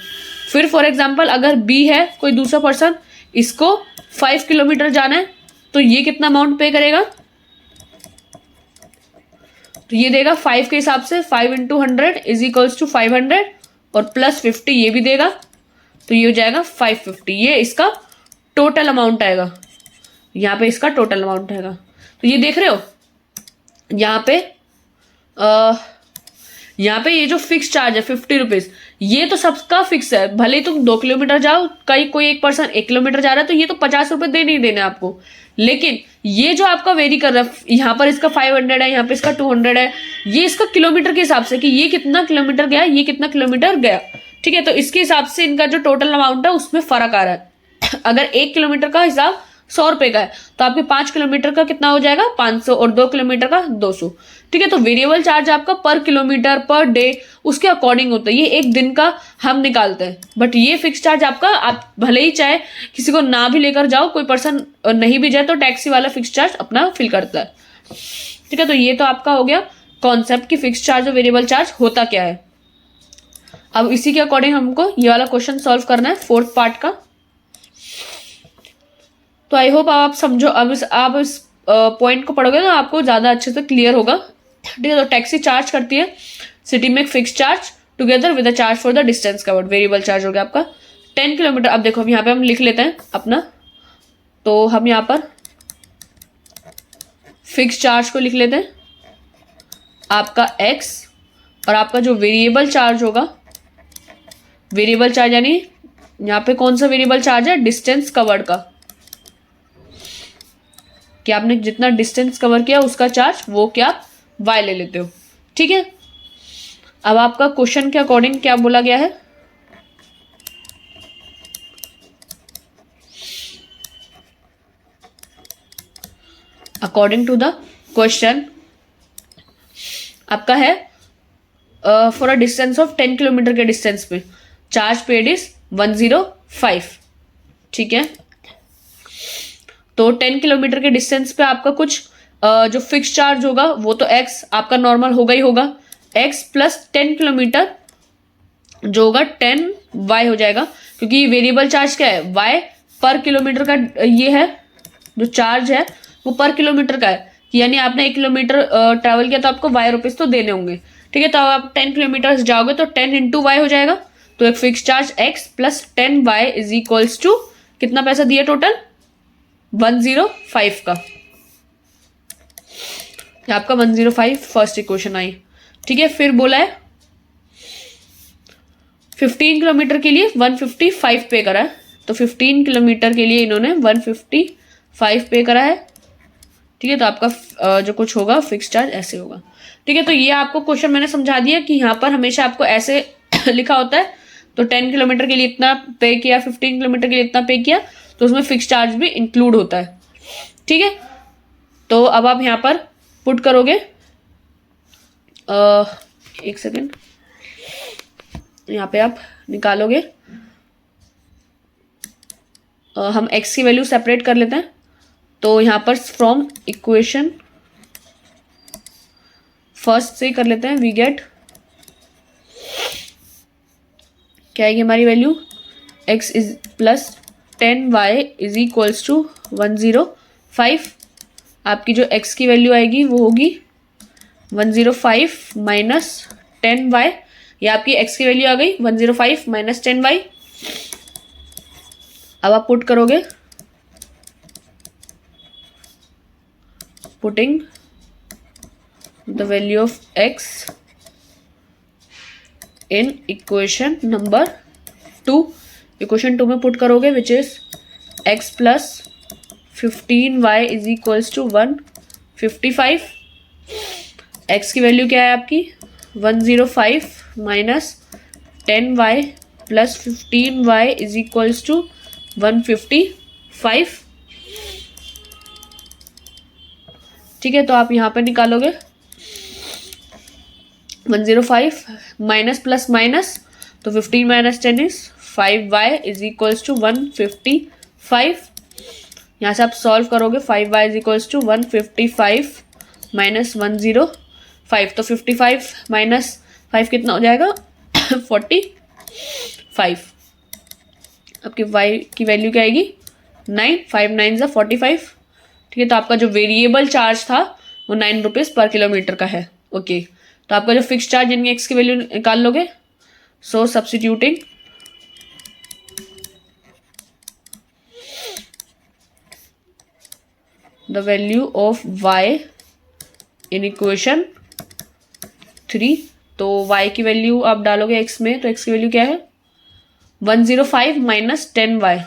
फिर फॉर एग्जाम्पल अगर बी है कोई दूसरा पर्सन, इसको 5 किलोमीटर जाना है, तो ये कितना अमाउंट पे करेगा? तो ये देगा 5 के हिसाब से 5 इंटू 100 इज इक्वल्स टू 500 और प्लस 50 ये भी देगा, तो ये हो जाएगा 550। ये इसका टोटल अमाउंट आएगा, यहाँ पे इसका टोटल अमाउंट आएगा। तो ये देख रहे हो यहाँ पे ये जो फिक्स चार्ज है 50 रुपीज, ये तो सबका फिक्स है। भले ही तुम 2 किलोमीटर जाओ, कोई एक पर्सन 1 किलोमीटर जा रहा है, तो ये तो 50 रुपये देने ही देने आपको। लेकिन ये जो आपका वेरी कर रहा है, यहाँ पर इसका 500 है, यहाँ पे इसका 200 है, ये इसका किलोमीटर के हिसाब से कि ये कितना किलोमीटर गया, ये कितना किलोमीटर गया। ठीक है, तो इसके हिसाब से इनका जो टोटल अमाउंट है उसमें फर्क आ रहा है। अगर 1 किलोमीटर का हिसाब 100 रुपये का है, तो आपके 5 किलोमीटर का कितना हो जाएगा? 500 और 2 किलोमीटर का 200। ठीक है, तो वेरिएबल चार्ज आपका पर किलोमीटर पर डे उसके अकॉर्डिंग होता है। ये एक दिन का हम निकालते हैं, बट ये फिक्स चार्ज आपका, आप भले ही चाहे किसी को ना भी लेकर जाओ, कोई पर्सन नहीं भी जाए, तो टैक्सी वाला फिक्स चार्ज अपना फिल करता है। ठीक है, तो ये तो आपका हो गया कॉन्सेप्ट की फिक्स चार्ज और वेरिएबल चार्ज होता क्या है। अब इसी के अकॉर्डिंग हमको ये वाला क्वेश्चन सॉल्व करना है, 4th पार्ट का। तो आई होप आप समझो, आप इस पॉइंट को पढ़ोगे तो आपको ज्यादा अच्छे से क्लियर होगा। ठीक है, तो टैक्सी चार्ज करती है सिटी में fix charge together with the charge for the distance covered. Variable charge हो गया आपका 10 किलोमीटर। अब देखो यहाँ पे हम लिख लेते हैं अपना, तो हम यहाँ पर फिक्स चार्ज को लिख लेते हैं आपका x, और आपका जो वेरिएबल चार्ज होगा, वेरिएबल चार्ज यानी यहाँ पे कौन सा वेरिएबल चार्ज है? डिस्टेंस कवर्ड का, कि आपने जितना डिस्टेंस कवर किया उसका चार्ज, वो क्या y ले लेते हो। ठीक है, अब आपका क्वेश्चन के अकॉर्डिंग क्या बोला गया है? अकॉर्डिंग टू द क्वेश्चन आपका है for a distance of 10 kilometre के डिस्टेंस में चार्ज पेड इज 105। ठीक है, तो 10 किलोमीटर के डिस्टेंस पे आपका कुछ जो फिक्स चार्ज होगा वो तो x आपका नॉर्मल होगा ही होगा, x प्लस 10 किलोमीटर जो होगा 10y हो जाएगा, क्योंकि वेरिएबल चार्ज क्या है? y पर किलोमीटर का ये है, जो चार्ज है वो पर किलोमीटर का है, यानी आपने 1 किलोमीटर ट्रैवल किया तो आपको y रुपीज तो देने होंगे। ठीक है, तो आप 10 किलोमीटर जाओगे तो 10 इंटू वाई हो जाएगा, तो एक fix charge x plus 10y is equals to कितना पैसा दिया? टोटल 105 का। आपका 105 फर्स्ट इक्वेशन आई। ठीक है, फिर बोला है 15 किलोमीटर के लिए 155 पे करा है, तो 15 किलोमीटर के लिए इन्होंने 155 पे करा है। ठीक है, तो आपका जो कुछ होगा फिक्स चार्ज ऐसे होगा। ठीक है, तो ये आपको क्वेश्चन मैंने समझा दिया कि यहाँ पर हमेशा आपको ऐसे लिखा होता है, तो 10 किलोमीटर के लिए इतना पे किया, 15 किलोमीटर के लिए इतना पे किया, तो उसमें फिक्स चार्ज भी इंक्लूड होता है। ठीक है, तो अब आप यहाँ पर पुट करोगे, एक सेकेंड, यहाँ पे आप निकालोगे, हम x की वैल्यू सेपरेट कर लेते हैं, तो यहाँ पर फ्रॉम इक्वेशन फर्स्ट से कर लेते हैं। वी गेट, क्या आएगी हमारी value, x is plus 10y is equals to 105। आपकी जो x की वैल्यू आएगी वो होगी 105 माइनस 10y। ये आपकी x की वैल्यू आ गई 105 माइनस 10y। अब आप पुट करोगे, putting the value of x in equation number 2। Equation 2 में पुट करोगे which is x plus 15y is equals to 155। x की वैल्यू क्या है आपकी 105 minus 10y plus 15y is equals to 155। ठीक है, तो आप यहाँ पे निकालोगे 105 माइनस प्लस माइनस, तो 15 minus 10 is 5y is equals to 155। यहाँ से आप सॉल्व करोगे 5y is equals to 155 minus 105, तो 55 माइनस 5 कितना हो जाएगा 45। आपकी y की वैल्यू क्या आएगी 9, 5 9 ज़ा 45। ठीक है, तो आपका जो वेरिएबल चार्ज था वो 9 रुपीज़ पर किलोमीटर का है। ओके, तो आपका जो फिक्स चार्ज यानी x की वैल्यू निकाल लोगे। So substituting the value of y in equation 3, तो y की वैल्यू आप डालोगे x में, तो x की वैल्यू क्या है 105 minus 10y,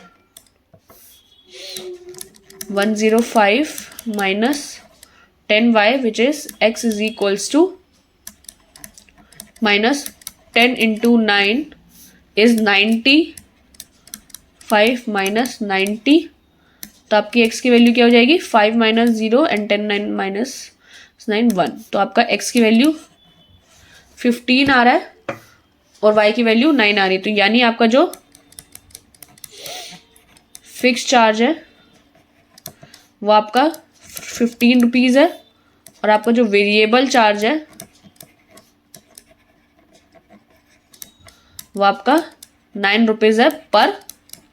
105 minus 10y which is x is equals to minus 10 into 9 is 95 minus 90, तो आपकी x की वैल्यू क्या हो जाएगी 5 माइनस 0 एंड 10 9 माइनस 9 1, तो आपका x की वैल्यू 15 आ रहा है और y की वैल्यू 9 आ रही है। तो यानी आपका जो फिक्स चार्ज है वो आपका 15 रुपीज़ है और आपका जो वेरिएबल चार्ज है वो आपका 9 रुपीज़ है पर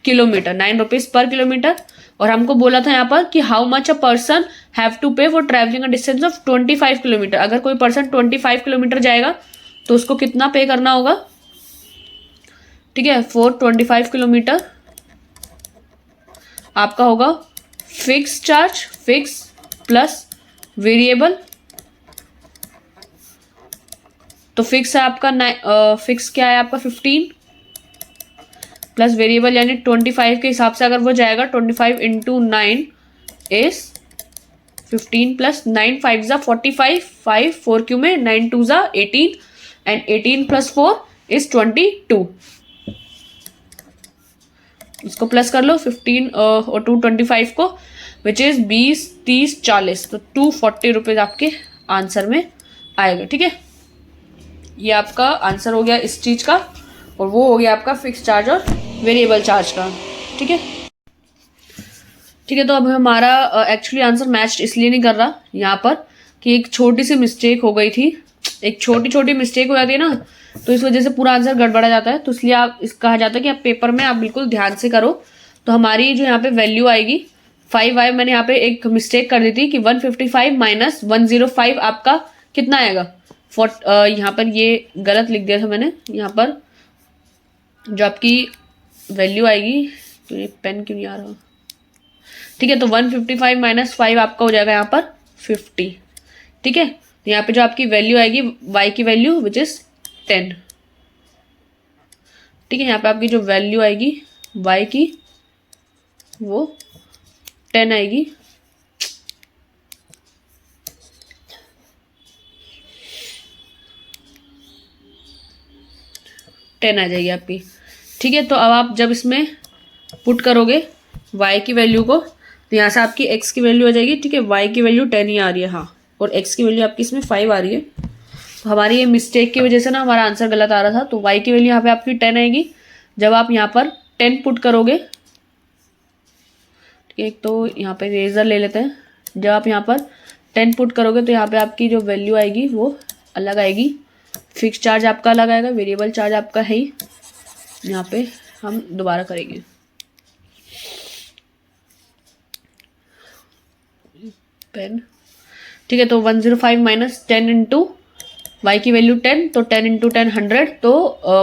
किलोमीटर, 9 रुपीज़ पर किलोमीटर। और हमको बोला था यहाँ पर कि how much a person have to pay for travelling a distance of 25 kilometre. अगर कोई पर्सन 25 किलोमीटर जाएगा तो उसको कितना पे करना होगा। ठीक है, फॉर 25 किलोमीटर आपका होगा fix charge, fix plus variable. तो फिक्स है आपका फिक्स क्या है आपका 15 प्लस वेरिएबल यानी 25 के हिसाब से अगर वो जाएगा 25 इंटू 9 इज 15 प्लस 9 5 ज़ा 45, 5 4 क्यू में 9 2 ज़ा 18 एंड 18 प्लस 4 इज 22। इसको प्लस कर लो 15 और 225 को विच इज 20 30 40, तो 240 रुपीज़ आपके आंसर में आएगा। ठीक है, ये आपका आंसर हो गया इस चीज़ का और वो हो गया आपका फिक्स चार्ज और वेरिएबल चार्ज का। ठीक है, ठीक है, तो अब हमारा एक्चुअली आंसर मैच इसलिए नहीं कर रहा यहाँ पर कि एक छोटी सी मिस्टेक हो गई थी। एक छोटी छोटी मिस्टेक हो जाती है ना, तो इस वजह से पूरा आंसर गड़बड़ा जाता है। तो इसलिए आप कहा जाता है कि आप पेपर में आप बिल्कुल ध्यान से करो। तो हमारी जो यहाँ पे वैल्यू आएगी 5y, मैंने यहाँ पे एक मिस्टेक कर दी थी कि 155 माइनस 105 आपका कितना आएगा यहाँ पर ये गलत लिख दिया था मैंने। यहाँ पर जो आपकी वैल्यू आएगी, तो ये पेन क्यों नहीं आ रहा। ठीक है, तो 155 माइनस 5 आपका हो जाएगा यहाँ पर 50। ठीक है, तो यहाँ पे जो आपकी वैल्यू आएगी y की वैल्यू विच इज 10। ठीक है, यहाँ पे आपकी जो वैल्यू आएगी y की वो 10 आएगी। टेन आ जाएगी आपकी। ठीक है, तो अब आप जब इसमें पुट करोगे y की वैल्यू को, तो यहाँ से आपकी x की वैल्यू आ जाएगी। ठीक है, y की वैल्यू 10 ही आ रही है, हाँ, और x की वैल्यू आपकी इसमें 5 आ रही है। तो हमारी ये मिस्टेक की वजह से ना हमारा आंसर गलत आ रहा था। तो y की वैल्यू यहाँ पे आपकी 10 आएगी। जब आप यहाँ पर 10 पुट करोगे, एक तो यहाँ पे रेजर ले लेते हैं। जब आप यहाँ पर 10 पुट करोगे तो यहाँ पे आपकी जो वैल्यू आएगी वो अलग आएगी। फिक्स चार्ज आपका अलग आएगा, वेरिएबल चार्ज आपका है ही। यहाँ पे हम दोबारा करेंगे। पेन, ठीक है। तो 105 माइनस 10 इंटू वाई की वैल्यू 10, तो 10 इंटू 10 100, तो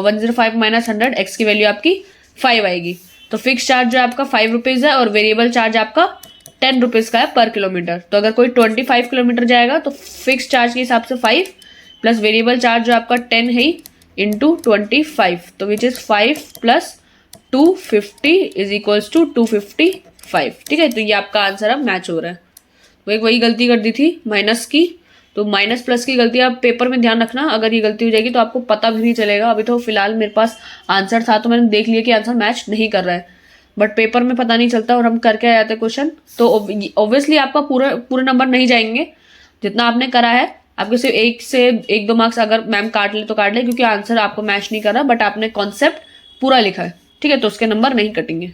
105 माइनस 100 एक्स की वैल्यू आपकी 5 आएगी। तो फिक्स चार्ज जो आपका 5 रुपीज़ है और वेरिएबल चार्ज आपका 10 रुपीज़ का है पर किलोमीटर। तो अगर कोई 25 किलोमीटर जाएगा तो फिक्स चार्ज के हिसाब से 5 प्लस वेरिएबल चार्ज जो आपका 10 है इंटू 25, तो which is 5 plus 250 is equals to 255। ठीक है, तो ये आपका आंसर अब मैच हो रहा है। वो एक वही गलती कर दी थी माइनस की, तो माइनस प्लस की गलती आप पेपर में ध्यान रखना। अगर ये गलती हो जाएगी तो आपको पता भी नहीं चलेगा। अभी तो फिलहाल मेरे पास आंसर था तो मैंने देख लिया कि आंसर मैच नहीं कर रहा है, बट पेपर में पता नहीं चलता और हम करके आ जाते क्वेश्चन, तो ऑब्वियसली आपका पूरे नंबर नहीं जाएंगे जितना आपने करा है। आपके सिर्फ 1 से 1-2 मार्क्स अगर मैम काट ले तो काट ले, क्योंकि आंसर आपको मैच नहीं कर रहा, बट आपने कॉन्सेप्ट पूरा लिखा है। ठीक है, तो उसके नंबर नहीं कटेंगे।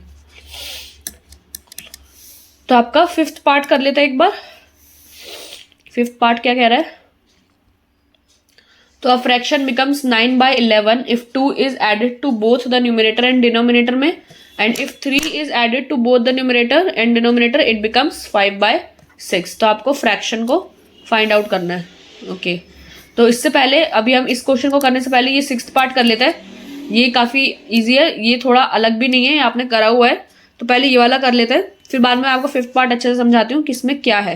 तो आपका 5th पार्ट कर लेते हैं एक बार। 5th पार्ट क्या कह रहा है? तो a fraction becomes 9/11 if 2 is added to both the numerator and denominator में, and if 3 is added to both the numerator and denominator it becomes 5/6। तो आपको फ्रैक्शन को फाइंड आउट करना है। ओके, तो इससे पहले अभी हम इस क्वेश्चन को करने से पहले ये 6th पार्ट कर लेते हैं। ये काफ़ी ईजी है, ये थोड़ा अलग भी नहीं है, आपने करा हुआ है। तो पहले ये वाला कर लेते हैं, फिर बाद में आपको 5th पार्ट अच्छे से समझाती हूँ कि इसमें क्या है।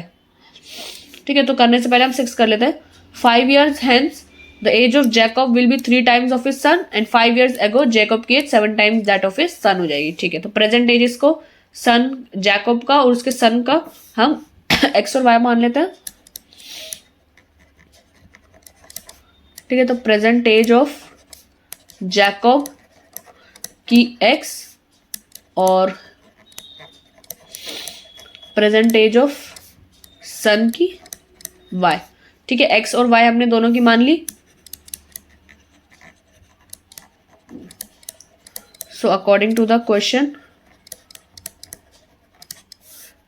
ठीक है, तो करने से पहले हम 6 कर लेते हैं। 5 years hence the age of Jacob will be 3 times of his son, and 5 years ago Jacob की as 7 times that of his son हो जाएगी। ठीक है, तो प्रेजेंट एज इसको सन जैकब का और उसके सन का हम एक्स और वाई मान लेते हैं। ठीक है, तो प्रेजेंट एज ऑफ जैकब की एक्स और प्रेजेंट एज ऑफ सन की वाई। ठीक है, एक्स और वाई हमने दोनों की मान ली। So according to the question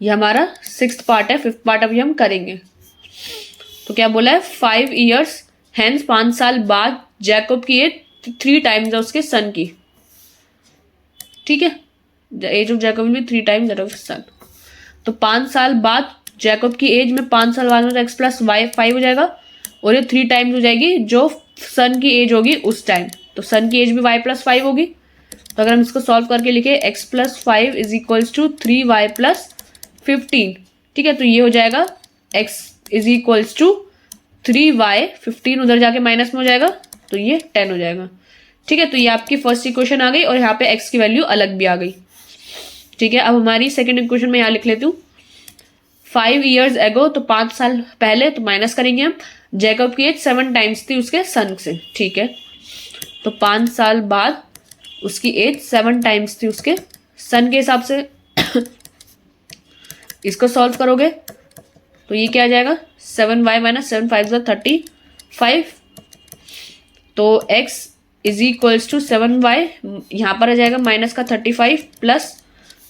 ये हमारा 6th पार्ट है। 5th पार्ट अभी हम करेंगे। तो क्या बोला है? 5 years हेंस 5 साल बाद जैकब की एज 3 times है उसके सन की। ठीक है, the age of Jacob will be 3 times that of son. तो 5 साल बाद जैकब की एज में 5 साल बाद में तो एक्स प्लस वाई 5 हो जाएगा, और ये 3 times हो जाएगी जो सन की एज होगी उस टाइम। तो सन की एज भी वाई प्लस 5 होगी। तो अगर हम इसको सॉल्व करके लिखे x plus 5 is equals to 3y plus 15। ठीक है, तो ये हो जाएगा x is equals to 3y, 15 उधर जाके माइनस में हो जाएगा, तो ये 10 हो जाएगा। ठीक है, तो ये आपकी फर्स्ट इक्वेशन आ गई और यहाँ पे x की वैल्यू अलग भी आ गई। ठीक है, अब हमारी सेकेंड इक्वेशन में यहाँ लिख लेती हूँ 5 years ago, तो 5 साल पहले, तो माइनस करेंगे हम। जैकब की एज 7 times थी उसके सन से। ठीक है, तो 5 साल बाद उसकी एज 7 times थी उसके सन के हिसाब से। इसको सॉल्व करोगे तो ये क्या आ जाएगा? 7y minus 7 5 35। तो x is equals to 7y, यहाँ पर आ जाएगा माइनस का 35 प्लस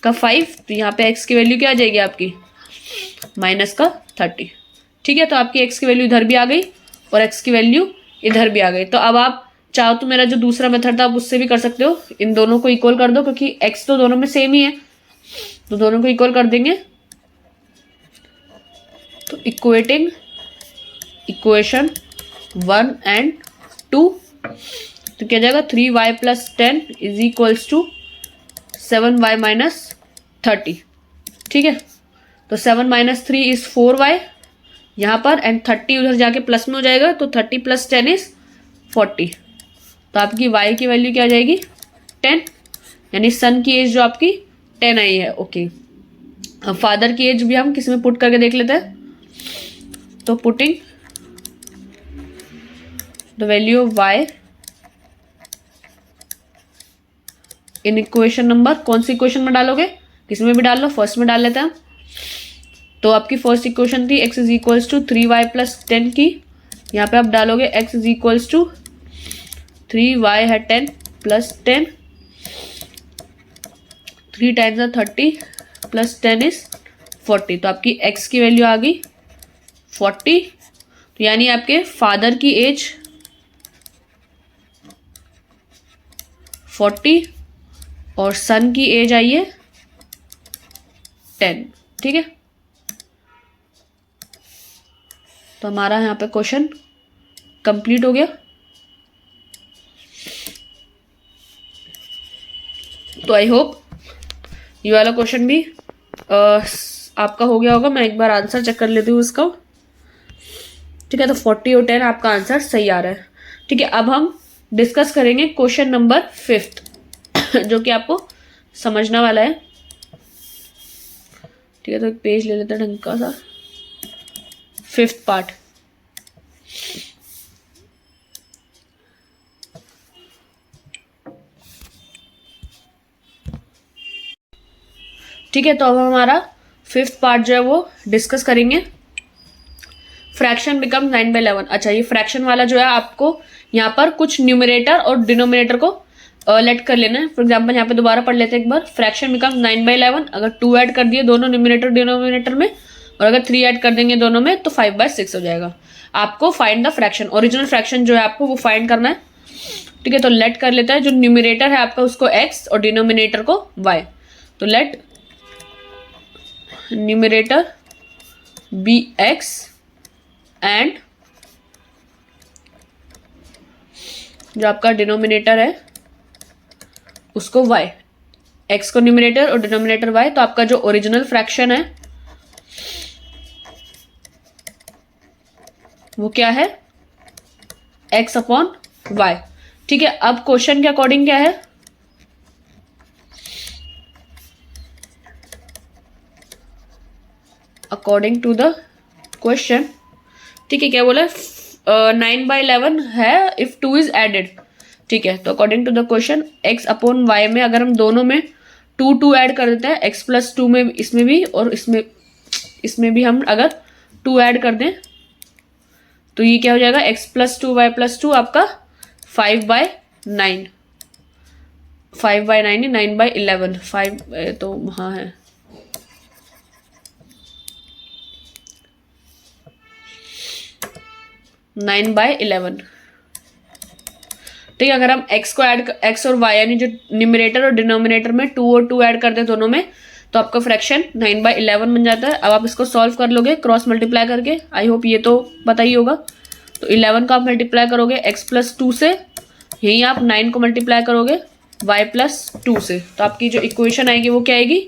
का 5, तो यहाँ पे x की वैल्यू क्या आ जाएगी आपकी? माइनस का 30। ठीक है, तो आपकी x की वैल्यू इधर भी आ गई और x की वैल्यू इधर भी आ गई। तो अब आप चाहो तो मेरा जो दूसरा मेथड था आप उससे भी कर सकते हो। इन दोनों को इक्वल कर दो, क्योंकि x तो दोनों में सेम ही है, तो दोनों को इक्वल कर देंगे। तो इक्वेटिंग इक्वेशन 1 and 2, तो क्या जाएगा? 3y plus 10 is equals to 7y minus 30। ठीक है, तो 7 माइनस 3 इज 4y यहाँ पर, एंड 30 उधर जाके प्लस में हो जाएगा, तो 30 प्लस 10 इज 40। तो आपकी y की वैल्यू क्या आ जाएगी? 10, यानी सन की एज जो आपकी 10 आई है। ओके, अब फादर की एज भी हम किसी में पुट करके देख लेते हैं। तो putting the value of y in equation number, कौन सी इक्वेशन में डालोगे? किसी में भी डाल लो, फर्स्ट में डाल लेते हैं। तो आपकी फर्स्ट इक्वेशन थी x is equals to 3y plus 10 की, यहाँ पे आप डालोगे x is equals to 3y है 10 प्लस 10, 3 times 30 प्लस 10 इज 40। तो आपकी x की वैल्यू आ गई 40। तो यानी आपके फादर की एज 40 और सन की एज आई है 10। ठीक है, तो हमारा यहाँ पे क्वेश्चन कंप्लीट हो गया। तो आई होप ये वाला क्वेश्चन भी आपका हो गया होगा। मैं एक बार आंसर चेक कर लेती हूँ इसका। ठीक है, तो 40 और 10 आपका आंसर सही आ रहा है। ठीक है, अब हम डिस्कस करेंगे क्वेश्चन नंबर 5 जो कि आपको समझना वाला है। ठीक है, तो एक पेज ले लेते हैं ढंग का सा। 5th part. ठीक है, तो अब हमारा 5th पार्ट जो है वो डिस्कस करेंगे। Fraction become 9/11। अच्छा, ये फ्रैक्शन वाला जो है आपको यहाँ पर कुछ न्यूमरेटर और डिनोमिनेटर को लेट कर लेना है। फॉर एग्जाम्पल यहाँ पे दोबारा पढ़ लेते हैं एक बार। Fraction become 9/11। अगर 2 ऐड कर दिए दोनों न्यूमरेटर डिनोमिनेटर में, और अगर 3 ऐड कर देंगे दोनों में, तो 5/6 हो जाएगा। आपको find the fraction, original fraction जो है आपको वो फाइंड करना है। ठीक है, तो लेट कर लेता है। जो न्यूमरेटर है आपका उसको x और डिनोमिनेटर को y। तो let numerator be x and जो आपका डिनोमिनेटर है उसको y। x को न्यूमरेटर और डिनोमिनेटर y। तो आपका जो ओरिजिनल फ्रैक्शन है वो क्या है, x अपॉन y। ठीक है, अब क्वेश्चन के अकॉर्डिंग क्या है, अकॉर्डिंग टू द क्वेश्चन। ठीक है, क्या बोला है, 9/11 है इफ 2 इज एडेड। ठीक है, तो according to the question x upon y में अगर हम दोनों में 2 ऐड कर देते हैं, x प्लस 2 में इसमें भी और इसमें भी हम अगर 2 ऐड कर दें तो ये क्या हो जाएगा, x प्लस 2 y प्लस 2 आपका 5/9। 5/9 9/11। 5 तो हाँ है 9/11। ठीक है, अगर हम x को ऐड, x और y यानी जो न्यूमरेटर और डिनोमिनेटर में 2 और 2 ऐड कर दे दोनों में, तो आपका फ्रैक्शन 9/11 बन जाता है। अब आप इसको सॉल्व कर लोगे क्रॉस मल्टीप्लाई करके। आई होप ये तो पता ही होगा। तो 11 का आप मल्टीप्लाई करोगे x प्लस 2 से, यहीं आप 9 को मल्टीप्लाई करोगे y प्लस 2 से। तो आपकी जो इक्वेशन आएगी वो क्या आएगी,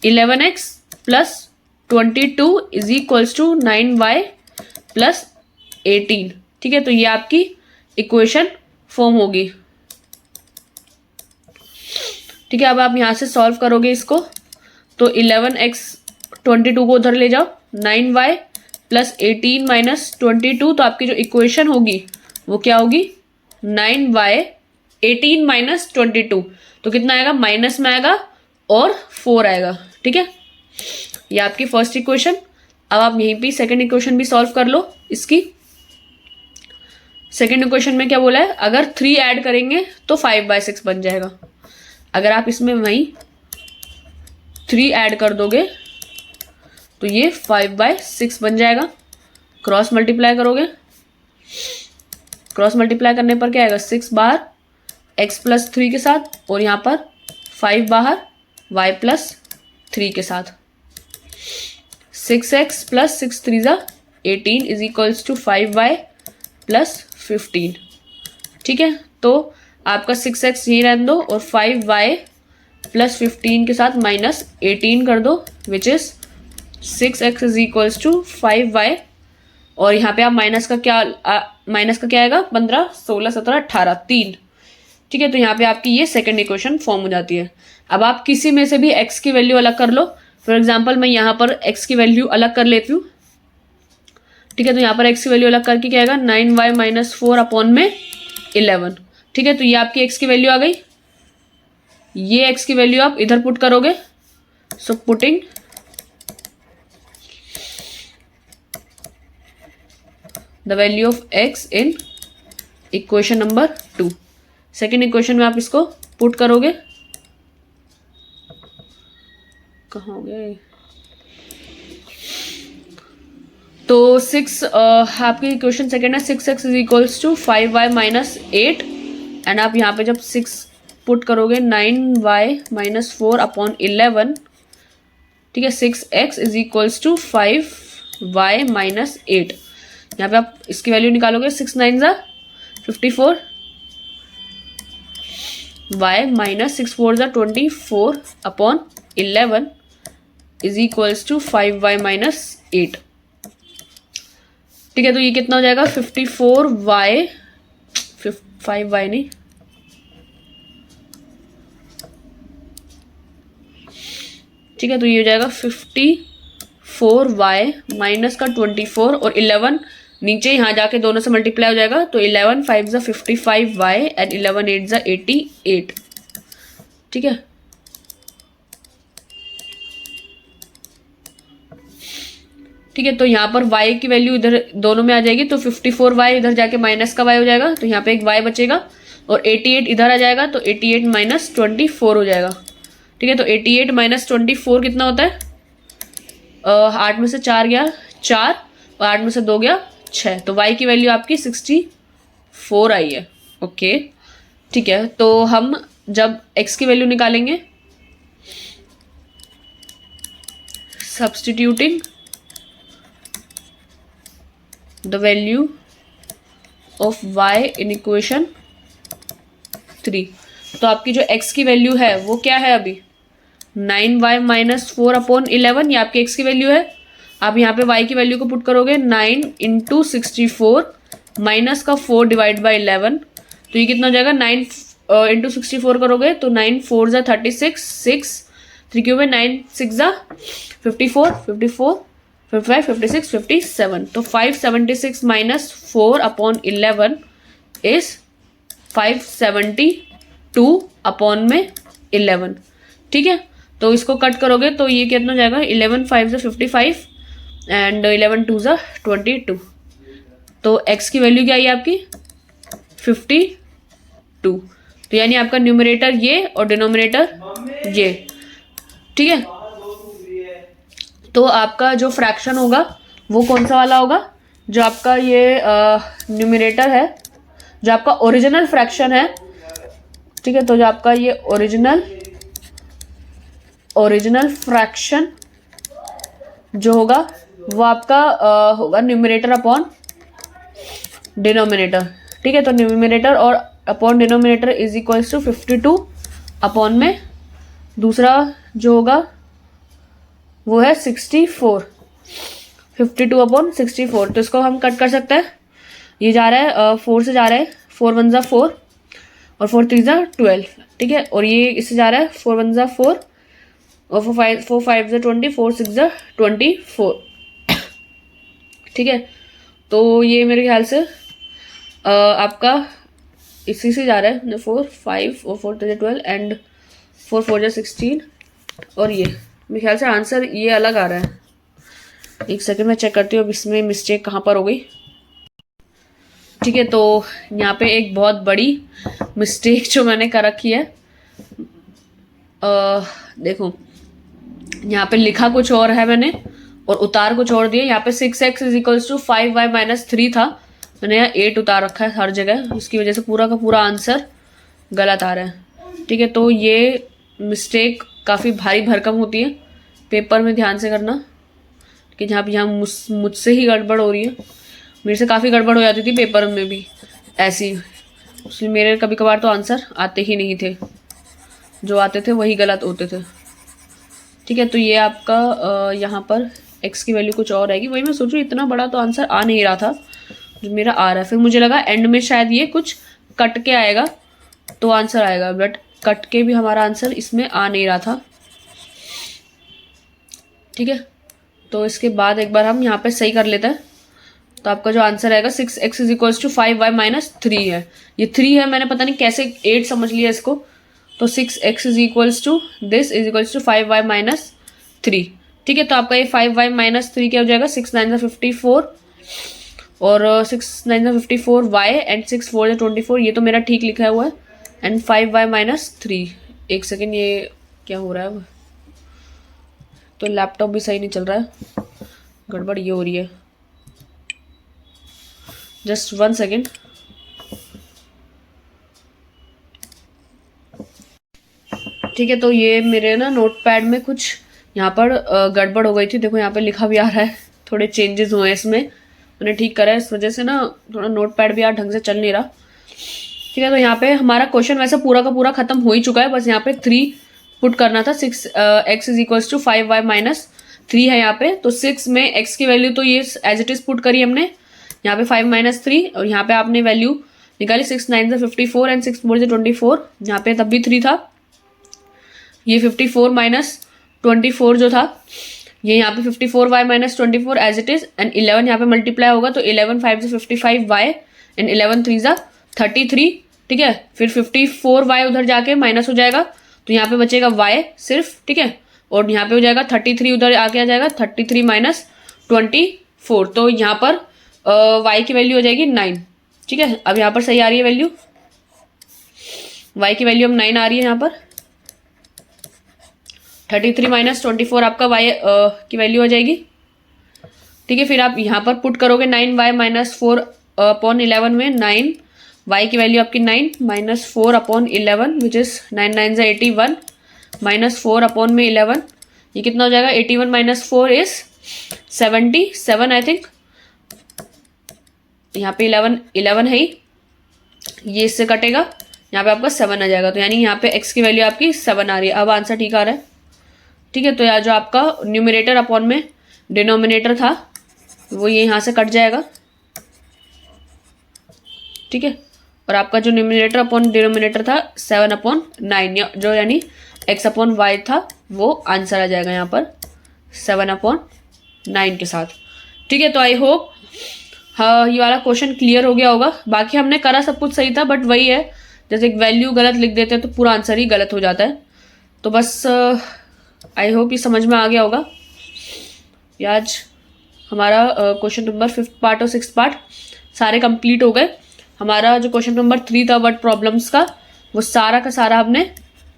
11x plus 22 is equals to 9y plus 18। ठीक है, तो ये आपकी इक्वेशन फॉर्म होगी। ठीक है, अब आप यहां से सॉल्व करोगे इसको। तो 11x 22 को उधर ले जाओ, 9y प्लस 18 माइनस 22। तो आपकी जो इक्वेशन होगी वो क्या होगी, 9y 18 माइनस 22। तो कितना आएगा, माइनस में आएगा और 4 आएगा। ठीक है, ये आपकी फर्स्ट इक्वेशन। अब आप यहीं पे सेकंड इक्वेशन भी सॉल्व कर लो इसकी। सेकंड इक्वेशन में क्या बोला है, अगर 3 ऐड करेंगे तो 5/6 बन जाएगा। अगर आप इसमें वहीं 3 ऐड कर दोगे तो ये 5/6 बन जाएगा। क्रॉस मल्टीप्लाई करोगे, क्रॉस मल्टीप्लाई करने पर क्या आएगा, 6 बाहर x प्लस 3 के साथ, और यहाँ पर 5 बाहर y प्लस 3 के साथ। 6x प्लस 6 3 ज़ा 18 is equals to 5y plus 15। ठीक है, तो आपका 6x यहीं रहने दो और 5y प्लस 15 के साथ माइनस 18 कर दो, which is 6x is equals to 5y। और यहाँ पे आप माइनस का क्या आएगा, 15 16 17 18 3। ठीक है, तो यहाँ पे आपकी ये सेकंड इक्वेशन फॉर्म हो जाती है। अब आप किसी में से भी x की वैल्यू अलग कर लो। फॉर एग्जाम्पल मैं यहाँ पर x की वैल्यू अलग कर लेती हूँ। ठीक है, तो यहाँ पर x की वैल्यू अलग करके क्या आएगा, 9y माइनस 4 अपॉन में 11। ठीक है, तो ये आपकी x की वैल्यू आ गई। ये x की वैल्यू आप इधर पुट करोगे। So putting the value of x in equation number 2। Second equation में आप इसको पुट करोगे। कहाँ हो गया ये? तो 6 आपकी क्वेश्चन सेकेंड है 6x is equals to 5y minus 8 and आप यहाँ पे जब 6 पुट करोगे 9y माइनस 4 अपॉन 11, ठीक है, 6x is equals to 5y minus 8। यहाँ पे आप इसकी वैल्यू निकालोगे 6 9 ज़ा 54, y माइनस 6 4 ज़ा 24 upon 11 is equals to 5y minus 8। ठीक है, तो ये कितना हो जाएगा 54y 5y नहीं, ठीक है, तो ये हो जाएगा 54y माइनस का 24 और 11 नीचे यहाँ जाके दोनों से मल्टीप्लाई हो जाएगा, तो 11 5 ज़ा 55y एंड 11 8 ज़ा 88। ठीक है, ठीक है, तो यहाँ पर y की वैल्यू इधर दोनों में आ जाएगी, तो 54y इधर जाके माइनस का y हो जाएगा, तो यहाँ पे एक y बचेगा और 88 इधर आ जाएगा, तो 88 माइनस 24 हो जाएगा। ठीक है, तो 88 माइनस 24 कितना होता है? 8 में से 4 गया 4 और 8 में से 2 गया 6, तो y की वैल्यू आपकी 64 आई है। ओके, ठीक है, तो हम जब x की वैल्यू निकालेंगे, substituting the value of y in equation 3, तो आपकी जो x की वैल्यू है वो क्या है अभी 9y माइनस 4 अपॉन 11, ये आपकी x की वैल्यू है। आप यहाँ पे y की वैल्यू को पुट करोगे 9 इंटू 64 माइनस का 4 डिवाइड बाई 11, तो ये कितना हो जाएगा 9 इंटू 64 करोगे तो 9 4 ज़ा 36, 6 3 क्यूब में 9 6 ज़ा 54 54 55 56 57, तो 576 माइनस 4 अपॉन 11 इज 572 अपॉन में 11। ठीक है, तो इसको कट करोगे तो ये कितना हो जाएगा 11 5 ज़ा 55 एंड 11 2 ज़ा 22, तो x की वैल्यू क्या आई आपकी 52, तो यानी आपका न्यूमरेटर ये और डिनोमिनेटर ये। ठीक है, तो आपका जो फ्रैक्शन होगा वो कौन सा वाला होगा, जो आपका ये न्यूमरेटर है, जो आपका ओरिजिनल फ्रैक्शन है। ठीक है, तो जो आपका ये ओरिजिनल फ्रैक्शन जो होगा वो आपका होगा न्यूमरेटर अपॉन डिनोमिनेटर। ठीक है, तो न्यूमरेटर और upon denominator is equals to 52 upon में दूसरा जो होगा वो है 64, 52 अपॉन 64, तो इसको हम कट कर सकते हैं। ये जा रहा है 4 से जा रहा है, 4 1 ज़ा 4 और 4 3 ज़ा 12। ठीक है, और ये इससे जा रहा है 4 1 ज़ा 4 और 4 5 ज़ा 20, 4 6 ज़ा 24। ठीक है, तो ये मेरे ख्याल से आपका इसी से जा रहा है 4 5 और 4 3 12 एंड 4 4 ज़ा 16, और ये मेरे ख्याल से आंसर ये अलग आ रहा है। एक सेकंड में चेक करती हूँ अब इसमें मिस्टेक कहाँ पर हो गई। ठीक है, तो यहाँ पे एक बहुत बड़ी मिस्टेक जो मैंने कर रखी है, देखो यहाँ पे लिखा कुछ और है मैंने और उतार कुछ और दिए। यहाँ पे 6x is equals to 5y minus 3 था, मैंने यहाँ 8 उतार रखा है हर जगह, उसकी वजह से पूरा का पूरा आंसर गलत आ रहा है। ठीक है, तो ये मिस्टेक काफ़ी भारी भरकम होती है, पेपर में ध्यान से करना कि यहाँ मुझसे ही गड़बड़ हो रही है, मेरे से काफ़ी गड़बड़ हो जाती थी पेपर में भी ऐसी, इसलिए मेरे कभी कभार तो आंसर आते ही नहीं थे, जो आते थे वही गलत होते थे। ठीक है, तो ये आपका यहाँ पर x की वैल्यू कुछ और आएगी, वही मैं सोचूं इतना बड़ा तो आंसर आ नहीं रहा था जो मेरा आ रहा है, फिर मुझे लगा एंड में शायद ये कुछ कट के आएगा तो आंसर आएगा, बट कट के भी हमारा आंसर इसमें आ नहीं रहा था। ठीक है, तो इसके बाद एक बार हम यहाँ पे सही कर लेते हैं, तो आपका जो आंसर आएगा 6x is equals to 5y minus 3 है, ये 3 है, मैंने पता नहीं कैसे 8 समझ लिया इसको, तो 6x is equals to this is equals to 5y minus 3। ठीक है, तो आपका ये 5y माइनस 3 क्या हो जाएगा 6 9 54 और 6 9 54y एंड 6 4 24, ये तो मेरा ठीक लिखा हुआ है, एंड 5y माइनस 3। एक सेकेंड, ये क्या हो रहा है तो लैपटॉप भी सही नहीं चल रहा है, गड़बड़ ये हो रही है। Just 1 second. ठीक है, तो ये मेरे ना नोटपैड में कुछ यहाँ पर गड़बड़ हो गई थी। देखो यहाँ पे लिखा भी आ रहा है, थोड़े चेंजेस हुए हैं इसमें, मैंने ठीक करा है। इस वजह से ना थोड़ा नोटपैड भी यार ढंग से चल नहीं रहा। ठीक है, तो यहाँ पे हमारा क्वेश्चन वैसे पूरा का पूरा खत्म हो ही चुका है, बस यहाँ पे 3 पुट करना था। 6x is equals to 5y minus 3 है यहाँ पे। तो 6 में x की वैल्यू तो ये एज इट इज पुट करी हमने, यहाँ पे 5 माइनस 3, और यहाँ पे आपने वैल्यू निकाली 6 9 से 54 एंड 6 4 से 24। यहाँ पे तब भी 3 था, ये 54 माइनस 24 जो था ये यहाँ पे 54y minus 24 as it is, and 11 यहाँ पे मल्टीप्लाई होगा तो 11 5 से 55y एंड 11 3 जा 33। ठीक है, फिर 54y उधर जाके माइनस हो जाएगा तो यहाँ पे बचेगा y सिर्फ। ठीक है, और यहाँ पे हो जाएगा 33 उधर आके आ जाएगा 33 माइनस 24, तो यहाँ पर y की वैल्यू हो जाएगी 9। ठीक है, अब यहाँ पर सही आ रही है वैल्यू, y की वैल्यू अब 9 आ रही है यहाँ पर। 33 माइनस 24 आपका y की वैल्यू हो जाएगी। ठीक है, फिर आप यहाँ पर पुट करोगे 9y माइनस 4 अपॉन 11 में 9 y की वैल्यू आपकी 9 माइनस 4 अपॉन 11 विच इज 9 9 से 81 माइनस 4 अपॉन में 11, ये कितना हो जाएगा 81 माइनस 4 इज 77 आई थिंक। यहाँ पे 11 है ही, ये इससे कटेगा, यहाँ पे आपका 7 आ जाएगा, तो यानी यहाँ पे x की वैल्यू आपकी 7 आ रही है। अब आंसर ठीक आ रहा है। ठीक है, तो यार जो आपका न्यूमरेटर अपॉन में डिनोमिनेटर था वो ये यहाँ से कट जाएगा। ठीक है, और आपका जो न्यूमरेटर अपॉन डिनोमिनेटर था 7 अपॉन 9, जो यानी x अपॉन y था वो आंसर आ जाएगा यहाँ पर 7 अपॉन 9 के साथ। ठीक है, तो आई होप हाँ ये वाला क्वेश्चन क्लियर हो गया होगा। बाकी हमने करा सब कुछ सही था, बट वही है जैसे एक वैल्यू गलत लिख देते हैं तो पूरा आंसर ही गलत हो जाता है। तो बस आई होप ये समझ में आ गया होगा। ये आज हमारा क्वेश्चन नंबर 5th पार्ट और 6th पार्ट सारे कंप्लीट हो गए। हमारा जो क्वेश्चन नंबर 3 था वर्ड प्रॉब्लम्स का, वो सारा का सारा हमने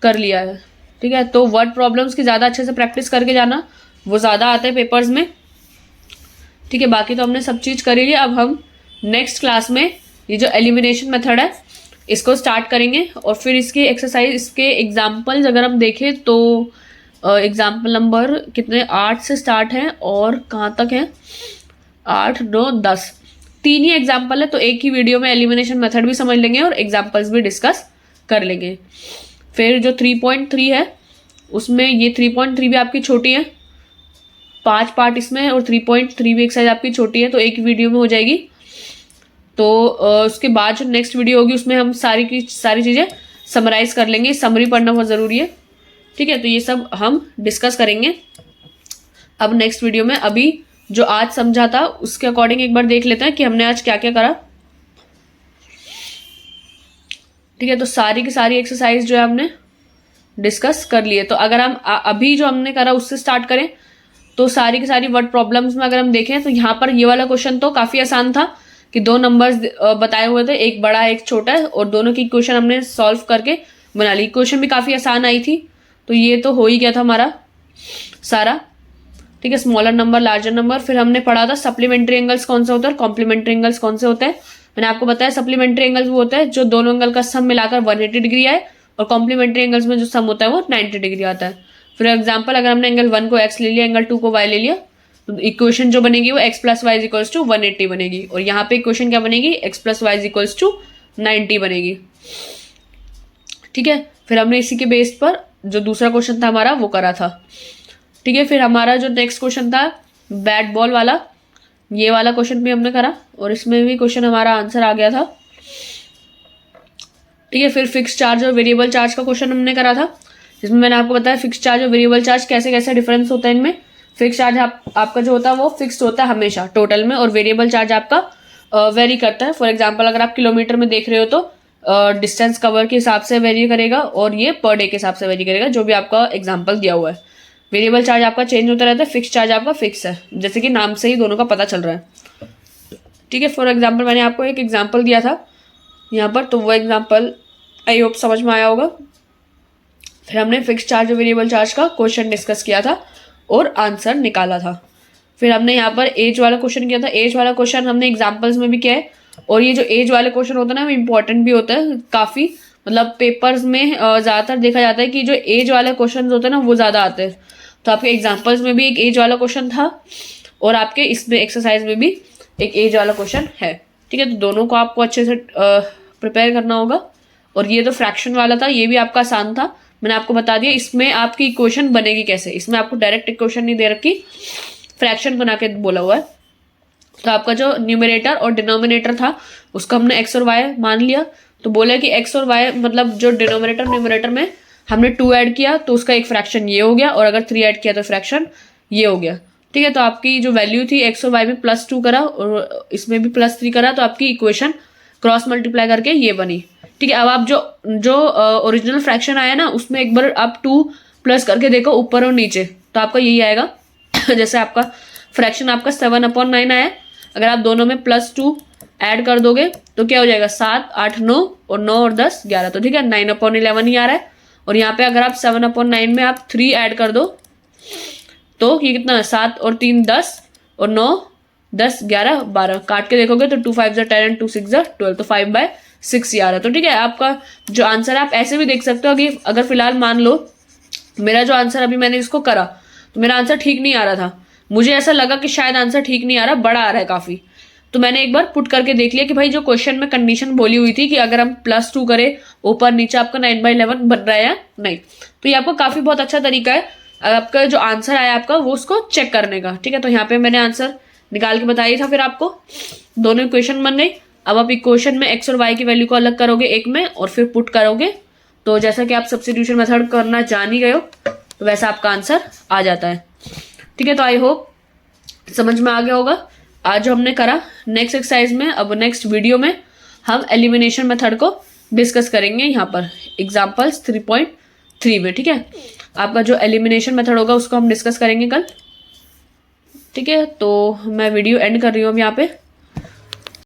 कर लिया है। ठीक है, तो वर्ड प्रॉब्लम्स की ज़्यादा अच्छे से प्रैक्टिस करके जाना, वो ज़्यादा आते हैं पेपर्स में। ठीक है, बाकी तो हमने सब चीज़ करी है। अब हम नेक्स्ट क्लास में ये जो एलिमिनेशन मेथड है इसको स्टार्ट करेंगे, और फिर इसकी एक्सरसाइज, इसके एग्जाम्पल्स अगर हम देखें तो एग्जाम्पल नंबर कितने 8 से स्टार्ट हैं और कहाँ तक हैं 8 9 10, 3 ही एग्जाम्पल है। तो एक ही वीडियो में एलिमिनेशन मेथड भी समझ लेंगे और एग्जाम्पल्स भी डिस्कस कर लेंगे। फिर जो 3.3 है उसमें ये 3.3 भी आपकी छोटी है, 5 पार्ट इसमें, और 3.3 भी एक साइज आपकी छोटी है, तो एक वीडियो में हो जाएगी। तो उसके बाद जो नेक्स्ट वीडियो होगी उसमें हम सारी की सारी चीज़ें समराइज कर लेंगे। समरी पढ़ना बहुत ज़रूरी है। ठीक है, तो ये सब हम डिस्कस करेंगे अब नेक्स्ट वीडियो में। अभी जो आज समझा था उसके अकॉर्डिंग एक बार देख लेते हैं कि हमने आज क्या क्या करा। ठीक है, तो सारी की सारी एक्सरसाइज जो है हमने डिस्कस कर लिए। तो अगर हम अभी जो हमने करा उससे स्टार्ट करें तो सारी की सारी वर्ड प्रॉब्लम्स में अगर हम देखें तो यहाँ पर ये वाला क्वेश्चन तो काफ़ी आसान था कि 2 नंबर्स बताए हुए थे, एक बड़ा एक छोटा है, और दोनों की क्वेश्चन हमने सॉल्व करके बना ली। क्वेश्चन भी काफ़ी आसान आई थी, तो ये तो हो ही गया था हमारा सारा। ठीक है, स्मॉलर नंबर लार्जर नंबर। फिर हमने पढ़ा था सप्लीमेंट्री एंगल्स कौन से होते हैं और कॉम्प्लीमेंट्री एंगल्स कौन से होते हैं। मैंने आपको बताया सप्लीमेंट्री एंगल्स वो होता है जो दोनों एंगल का सम मिलाकर 180 डिग्री आए, और कॉम्प्लीमेंट्री एंगल्स में जो सम होता है वो 90 डिग्री आता है। फिर एग्जाम्पल, अगर हमने एंगल 1 को x ले लिया, एंगल 2 को y ले लिया, तो इक्वेशन जो बनेगी वो x plus y is equals to 180 बनेगी, और यहाँ पे इक्वेशन क्या बनेगी x plus y is equals to 90 बनेगी। ठीक है, फिर हमने इसी के बेस पर जो दूसरा क्वेश्चन था हमारा वो करा था। ठीक है, फिर हमारा जो नेक्स्ट क्वेश्चन था बैट बॉल वाला, ये वाला क्वेश्चन भी हमने करा, और इसमें भी क्वेश्चन हमारा आंसर आ गया था। ठीक है, फिर फिक्स चार्ज और वेरिएबल चार्ज का क्वेश्चन हमने करा था, जिसमें मैंने आपको बताया फिक्स चार्ज और वेरिएबल चार्ज कैसे कैसे डिफरेंस होता है इनमें। फिक्स चार्ज आपका जो होता है वो फिक्स्ड होता है हमेशा टोटल में, और वेरिएबल चार्ज आपका वेरी करता है। फॉर एग्जांपल, अगर आप किलोमीटर में देख रहे हो तो डिस्टेंस कवर के हिसाब से वेरी करेगा, और ये पर डे के हिसाब से वेरी करेगा, जो भी आपका एग्जाम्पल दिया हुआ है। वेरिएबल चार्ज आपका चेंज होता रहता है, फिक्स चार्ज आपका फिक्स है, जैसे कि नाम से ही दोनों का पता चल रहा है। ठीक है, फॉर एग्जाम्पल मैंने आपको एक एग्जाम्पल दिया था यहाँ पर, तो वो एग्जाम्पल आई होप समझ में आया होगा। फिर हमने फिक्स चार्ज और वेरिएबल चार्ज का क्वेश्चन डिस्कस किया था, और आंसर निकाला था। फिर हमने यहाँ पर एज वाला क्वेश्चन किया था। एज वाला क्वेश्चन हमने एग्जाम्पल्स में भी किया है, और ये जो एज वाले क्वेश्चन होता है ना वो इम्पोर्टेंट भी होता है काफ़ी, मतलब पेपर्स में ज़्यादातर देखा जाता है कि जो एज वाले क्वेश्चन होते हैं ना वो ज़्यादा आते हैं। तो आपके एग्जाम्पल्स में भी एक एज वाला क्वेश्चन था, और आपके इसमें एक्सरसाइज में भी एक एज वाला क्वेश्चन है। ठीक है, तो दोनों को आपको अच्छे से प्रिपेयर करना होगा। और ये तो फ्रैक्शन वाला था, ये भी आपका आसान था, मैंने आपको बता दिया। इसमें आपकी इक्वेशन बनेगी कैसे, इसमें आपको डायरेक्ट इक्वेशन नहीं दे रखी, फ्रैक्शन बना के बोला हुआ है। तो आपका जो न्यूमरेटर और डिनोमिनेटर था उसको हमने एक्स और वाई मान लिया। तो बोला कि एक्स और वाई मतलब जो डिनोमिनेटर न्यूमरेटर में हमने 2 ऐड किया तो उसका एक फ्रैक्शन ये हो गया, और अगर 3 ऐड किया तो फ्रैक्शन ये हो गया। ठीक है, तो आपकी जो वैल्यू थी एक्स और वाई में +2 करा और इसमें भी +3 करा, तो आपकी इक्वेशन क्रॉस मल्टीप्लाई करके ये बनी। ठीक है, अब आप जो ओरिजिनल फ्रैक्शन आया ना उसमें एक बार आप 2 प्लस करके देखो ऊपर और नीचे, तो आपका यही आएगा। जैसे आपका फ्रैक्शन आपका 7/9 आया, अगर आप दोनों में +2 ऐड कर दोगे तो क्या हो जाएगा 7, 8, 9 और 9 और 10, 11। तो ठीक है 9/11 ही आ रहा है। और यहाँ पे अगर आप 7/9 में आप 3 ऐड कर दो तो ये कितना है 7 और 3 10 और 9 10 11 12, काट के देखोगे तो 2 5 10 एंड 2 6 12, तो 5/6 आ रहा है। तो ठीक है, आपका जो आंसर है आप ऐसे भी देख सकते हो कि अगर फिलहाल मान लो मेरा जो आंसर अभी मैंने इसको करा तो मेरा आंसर ठीक नहीं आ रहा था, मुझे ऐसा लगा कि शायद आंसर ठीक नहीं आ रहा, बड़ा आ रहा है काफी। तो मैंने एक बार पुट करके देख लिया कि भाई जो क्वेश्चन में कंडीशन बोली हुई थी कि अगर हम +2 करें ऊपर नीचे आपका 9/11 बन रहा है या नहीं। तो ये आपको काफी बहुत अच्छा तरीका है आपका जो आंसर आया आपका वो उसको चेक करने का। ठीक है, तो यहाँ पे मैंने आंसर निकाल के बताया था। फिर आपको दोनों इक्वेशन बन गई। अब आप इक्वेशन में एक्स और वाई की वैल्यू को अलग करोगे एक में और फिर पुट करोगे, तो जैसा कि आप सब्स्टिट्यूशन मेथड करना जान ही गए हो तो वैसा आपका आंसर आ जाता है। ठीक है, तो आई होप समझ में आ गया होगा आज जो हमने करा। नेक्स्ट एक्सरसाइज में अब नेक्स्ट वीडियो में हम एलिमिनेशन मेथड को डिस्कस करेंगे यहाँ पर एग्जाम्पल्स 3.3 में। ठीक है, आपका जो एलिमिनेशन मेथड होगा उसको हम डिस्कस करेंगे कल। ठीक है, तो मैं वीडियो एंड कर रही हूँ अब यहाँ पे।